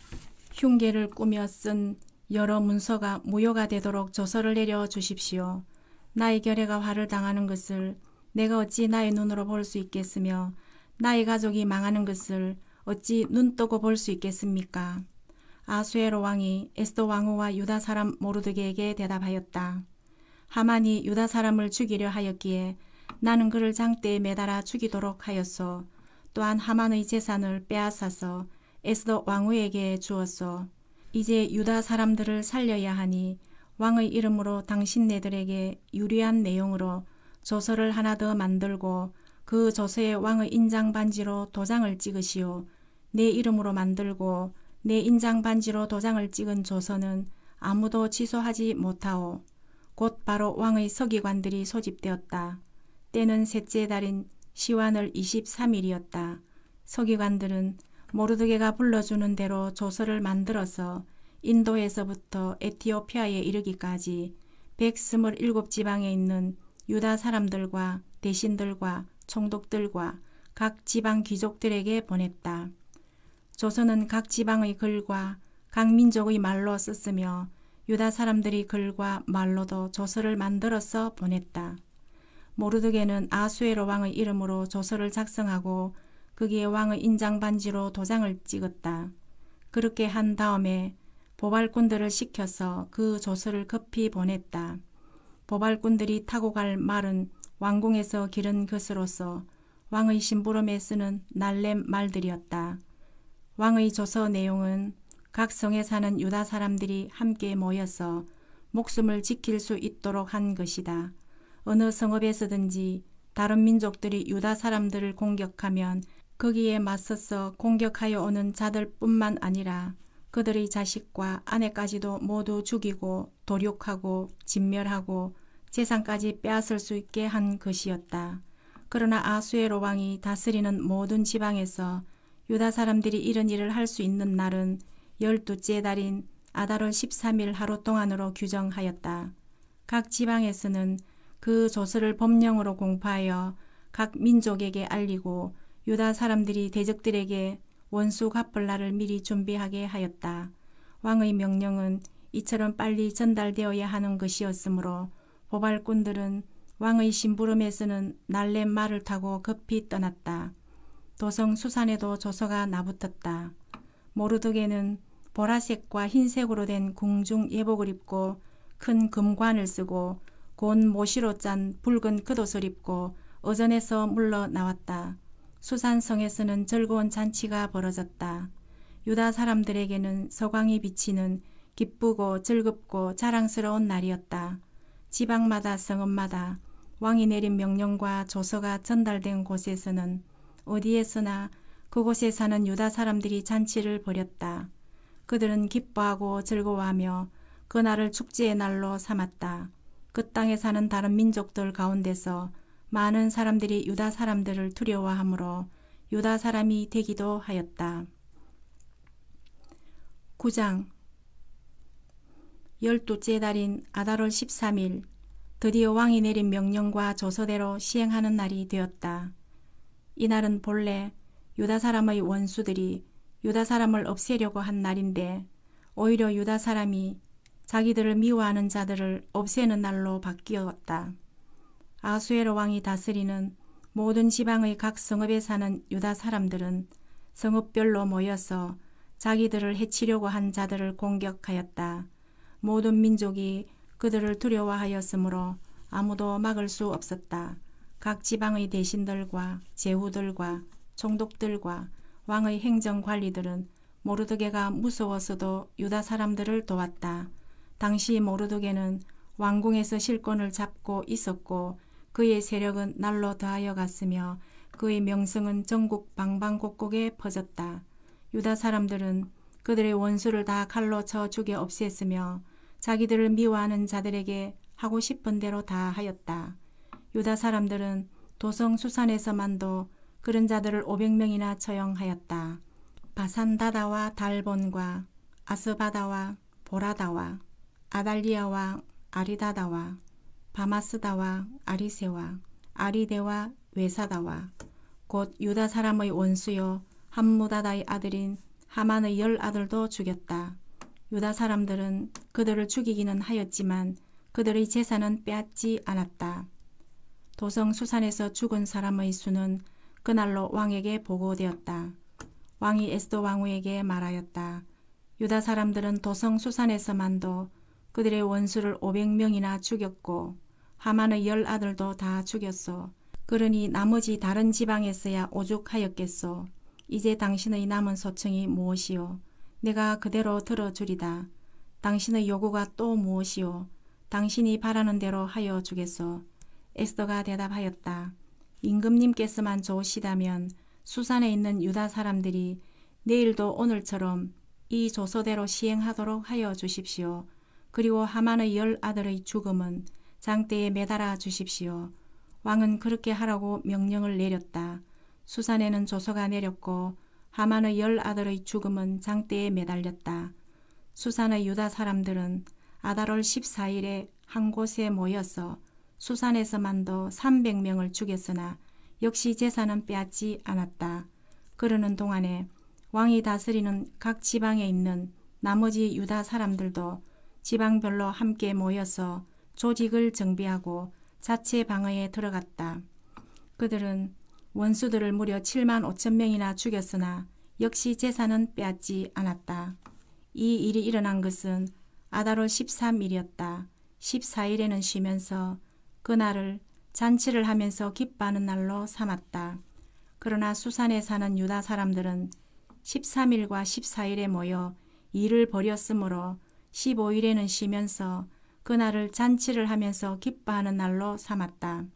흉계를 꾸며 쓴 여러 문서가 무효가 되도록 조서를 내려 주십시오. 나의 결례가 화를 당하는 것을 내가 어찌 나의 눈으로 볼 수 있겠으며 나의 가족이 망하는 것을 어찌 눈 뜨고 볼 수 있겠습니까? 아수에로 왕이 에스더 왕후와 유다 사람 모르드게에게 대답하였다. 하만이 유다 사람을 죽이려 하였기에 나는 그를 장대에 매달아 죽이도록 하였소. 또한 하만의 재산을 빼앗아서 에스더 왕후에게 주었소. 이제 유다 사람들을 살려야 하니 왕의 이름으로 당신네들에게 유리한 내용으로 조서를 하나 더 만들고 그 조서에 왕의 인장 반지로 도장을 찍으시오. 내 이름으로 만들고 내 인장 반지로 도장을 찍은 조서는 아무도 취소하지 못하오. 곧 바로 왕의 서기관들이 소집되었다. 때는 셋째 달인 시완을 23일이었다. 서기관들은 모르드게가 불러주는 대로 조서를 만들어서 인도에서부터 에티오피아에 이르기까지 127지방에 있는 유다 사람들과 대신들과 총독들과 각 지방 귀족들에게 보냈다. 조서는 각 지방의 글과 각 민족의 말로 썼으며 유다 사람들이 글과 말로도 조서를 만들어서 보냈다. 모르드게는 아수에로 왕의 이름으로 조서를 작성하고 거기에 왕의 인장 반지로 도장을 찍었다. 그렇게 한 다음에 보발꾼들을 시켜서 그 조서를 급히 보냈다. 보발꾼들이 타고 갈 말은 왕궁에서 기른 것으로서 왕의 심부름에 쓰는 날렘 말들이었다. 왕의 조서 내용은 각 성에 사는 유다 사람들이 함께 모여서 목숨을 지킬 수 있도록 한 것이다. 어느 성읍에서든지 다른 민족들이 유다 사람들을 공격하면 거기에 맞서서 공격하여 오는 자들뿐만 아니라 그들의 자식과 아내까지도 모두 죽이고 도륙하고 진멸하고 재산까지 빼앗을 수 있게 한 것이었다. 그러나 아수에로 왕이 다스리는 모든 지방에서 유다 사람들이 이런 일을 할 수 있는 날은 12째 달인 아달월 13일 하루 동안으로 규정하였다. 각 지방에서는 그 조서를 법령으로 공포하여 각 민족에게 알리고 유다 사람들이 대적들에게 원수 갚을 날을 미리 준비하게 하였다. 왕의 명령은 이처럼 빨리 전달되어야 하는 것이었으므로 보발꾼들은 왕의 심부름에서는 날랜 말을 타고 급히 떠났다. 도성 수산에도 조서가 나붙었다. 모르드게는 보라색과 흰색으로 된 궁중 예복을 입고 큰 금관을 쓰고 곤 모시로 짠 붉은 겉옷을 입고 어전에서 물러나왔다. 수산성에서는 즐거운 잔치가 벌어졌다. 유다 사람들에게는 서광이 비치는 기쁘고 즐겁고 자랑스러운 날이었다. 지방마다 성읍마다 왕이 내린 명령과 조서가 전달된 곳에서는 어디에서나 그곳에 사는 유다 사람들이 잔치를 벌였다. 그들은 기뻐하고 즐거워하며 그날을 축제의 날로 삼았다. 그 땅에 사는 다른 민족들 가운데서 많은 사람들이 유다 사람들을 두려워하므로 유다 사람이 되기도 하였다. 9장 12째 달인 아달월 13일 드디어 왕이 내린 명령과 조서대로 시행하는 날이 되었다. 이날은 본래 유다 사람의 원수들이 유다 사람을 없애려고 한 날인데 오히려 유다 사람이 자기들을 미워하는 자들을 없애는 날로 바뀌었다. 아수에로 왕이 다스리는 모든 지방의 각 성읍에 사는 유다 사람들은 성읍별로 모여서 자기들을 해치려고 한 자들을 공격하였다. 모든 민족이 그들을 두려워하였으므로 아무도 막을 수 없었다. 각 지방의 대신들과 제후들과 총독들과 왕의 행정관리들은 모르드게가 무서워서도 유다 사람들을 도왔다. 당시 모르드게는 왕궁에서 실권을 잡고 있었고 그의 세력은 날로 더하여 갔으며 그의 명성은 전국 방방곡곡에 퍼졌다. 유다 사람들은 그들의 원수를 다 칼로 쳐 죽여 없앴으며 자기들을 미워하는 자들에게 하고 싶은 대로 다 하였다. 유다 사람들은 도성 수산에서만도 그런 자들을 500명이나 처형하였다. 바산다다와 달본과 아스바다와 보라다와 아달리아와 아리다다와 바마스다와 아리세와 아리데와 외사다와 곧 유다 사람의 원수요 함무다다의 아들인 하만의 10아들도 죽였다. 유다 사람들은 그들을 죽이기는 하였지만 그들의 재산은 빼앗지 않았다. 도성 수산에서 죽은 사람의 수는 그날로 왕에게 보고되었다. 왕이 에스더 왕후에게 말하였다. 유다 사람들은 도성 수산에서만도 그들의 원수를 500명이나 죽였고 하만의 10아들도 다 죽였소. 그러니 나머지 다른 지방에서야 오죽하였겠소. 이제 당신의 남은 소청이 무엇이요? 내가 그대로 들어주리다. 당신의 요구가 또 무엇이요? 당신이 바라는 대로 하여 주겠소. 에스더가 대답하였다. 임금님께서만 좋으시다면 수산에 있는 유다 사람들이 내일도 오늘처럼 이 조서대로 시행하도록 하여 주십시오. 그리고 하만의 10아들의 죽음은 장대에 매달아 주십시오. 왕은 그렇게 하라고 명령을 내렸다. 수산에는 조서가 내렸고 하만의 10아들의 죽음은 장대에 매달렸다. 수산의 유다 사람들은 아달월 14일에 한 곳에 모여서 수산에서만도 300명을 죽였으나 역시 재산은 빼앗지 않았다. 그러는 동안에 왕이 다스리는 각 지방에 있는 나머지 유다 사람들도 지방별로 함께 모여서 조직을 정비하고 자체 방어에 들어갔다. 그들은 원수들을 무려 7만 5천 명이나 죽였으나 역시 재산은 빼앗지 않았다. 이 일이 일어난 것은 아달월 13일이었다. 14일에는 쉬면서 그날을 잔치를 하면서 기뻐하는 날로 삼았다. 그러나 수산에 사는 유다 사람들은 13일과 14일에 모여 일을 벌였으므로 15일에는 쉬면서 그날을 잔치를 하면서 기뻐하는 날로 삼았다.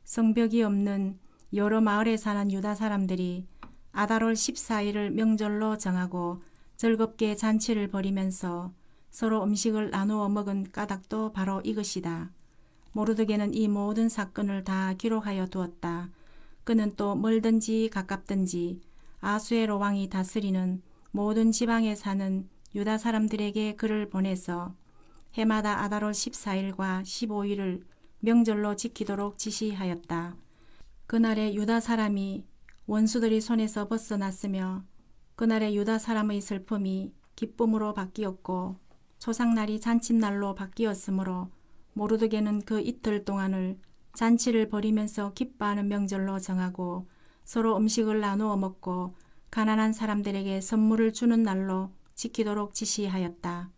성벽이 없는 여러 마을에 사는 유다 사람들이 아달월 14일을 명절로 정하고 즐겁게 잔치를 벌이면서 서로 음식을 나누어 먹은 까닭도 바로 이것이다. 모르드게는 이 모든 사건을 다 기록하여 두었다. 그는 또 멀든지 가깝든지 아수에로 왕이 다스리는 모든 지방에 사는 유다 사람들에게 글을 보내서 해마다 아달월 14일과 15일을 명절로 지키도록 지시하였다. 그날에 유다 사람이 원수들이 손에서 벗어났으며 그날에 유다 사람의 슬픔이 기쁨으로 바뀌었고 초상날이 잔칫날로 바뀌었으므로 모르드게는 그 이틀 동안을 잔치를 벌이면서 기뻐하는 명절로 정하고 서로 음식을 나누어 먹고 가난한 사람들에게 선물을 주는 날로 지키도록 지시하였다.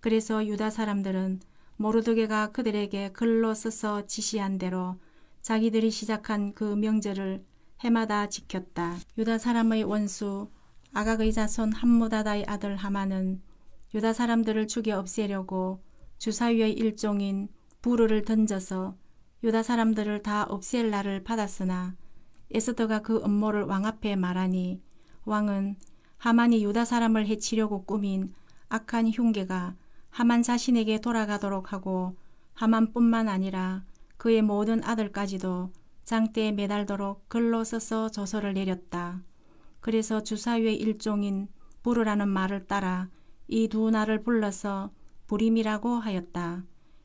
그래서 유다 사람들은 모르드게가 그들에게 글로 써서 지시한 대로 자기들이 시작한 그 명절을 해마다 지켰다. 유다 사람의 원수 아각의 자손 함무다다의 아들 하만은 유다 사람들을 죽여 없애려고 주사위의 일종인 부르를 던져서 유다 사람들을 다 없앨 날을 받았으나 에스더가 그 음모를 왕 앞에 말하니 왕은 하만이 유다 사람을 해치려고 꾸민 악한 흉계가 하만 자신에게 돌아가도록 하고 하만뿐만 아니라 그의 모든 아들까지도 장대에 매달도록 글로 써서 조서를 내렸다. 그래서 주사위의 일종인 부르라는 말을 따라 이 두 날을 불러서 부림이라고 하였다.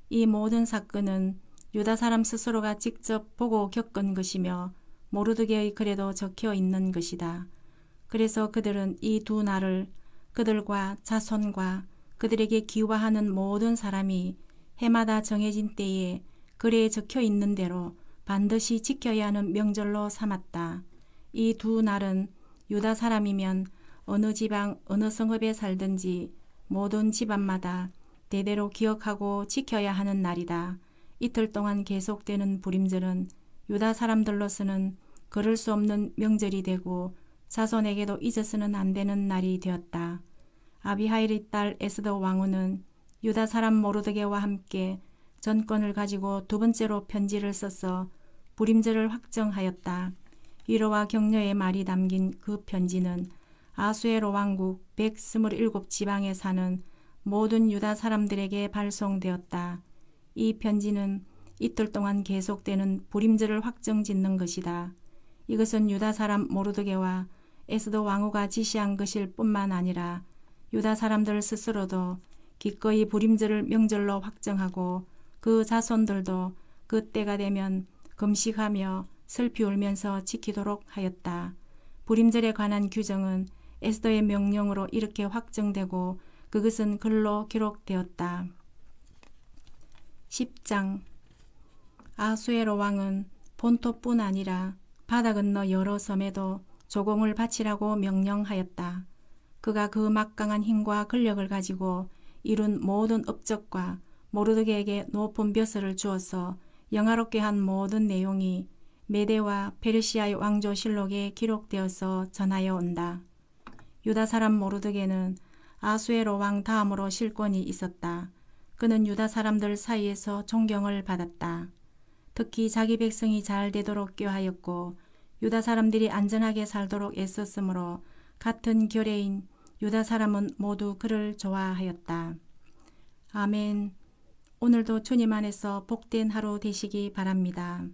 이 모든 사건은 유다 사람 스스로가 직접 보고 겪은 것이며 모르드게의 글에도 적혀 있는 것이다. 그래서 그들은 이 두 날을 그들과 자손과 그들에게 기화하는 모든 사람이 해마다 정해진 때에 글에 적혀 있는 대로 반드시 지켜야 하는 명절로 삼았다. 이 두 날은 유다 사람이면 어느 지방 어느 성읍에 살든지 모든 집안마다 대대로 기억하고 지켜야 하는 날이다. 이틀 동안 계속되는 부림절은 유다 사람들로서는 그럴 수 없는 명절이 되고 자손에게도 잊어서는 안 되는 날이 되었다. 아비하일의 딸 에스더 왕후는 유다 사람 모르드게와 함께 전권을 가지고 두 번째로 편지를 써서 부림절을 확정하였다. 위로와 격려의 말이 담긴 그 편지는 아수에로 왕국 127지방에 사는 모든 유다 사람들에게 발송되었다. 이 편지는 이틀 동안 계속되는 부림절을 확정짓는 것이다. 이것은 유다 사람 모르드게와 에스더 왕후가 지시한 것일 뿐만 아니라 유다 사람들 스스로도 기꺼이 부림절을 명절로 확정하고 그 자손들도 그 때가 되면 금식하며 슬피 울면서 지키도록 하였다. 부림절에 관한 규정은 에스더의 명령으로 이렇게 확정되고 그것은 글로 기록되었다. 10장 아수에로 왕은 본토뿐 아니라 바다 건너 여러 섬에도 조공을 바치라고 명령하였다. 그가 그 막강한 힘과 권력을 가지고 이룬 모든 업적과 모르드게에게 높은 벼슬을 주어서 영화롭게 한 모든 내용이 메대와 페르시아의 왕조실록에 기록되어서 전하여 온다. 유다 사람 모르드게는 아수에로 왕 다음으로 실권이 있었다. 그는 유다 사람들 사이에서 존경을 받았다. 특히 자기 백성이 잘 되도록 꾀하였고 유다 사람들이 안전하게 살도록 애썼으므로 같은 결의인 유다 사람은 모두 그를 좋아하였다. 아멘. 오늘도 주님 안에서 복된 하루 되시기 바랍니다.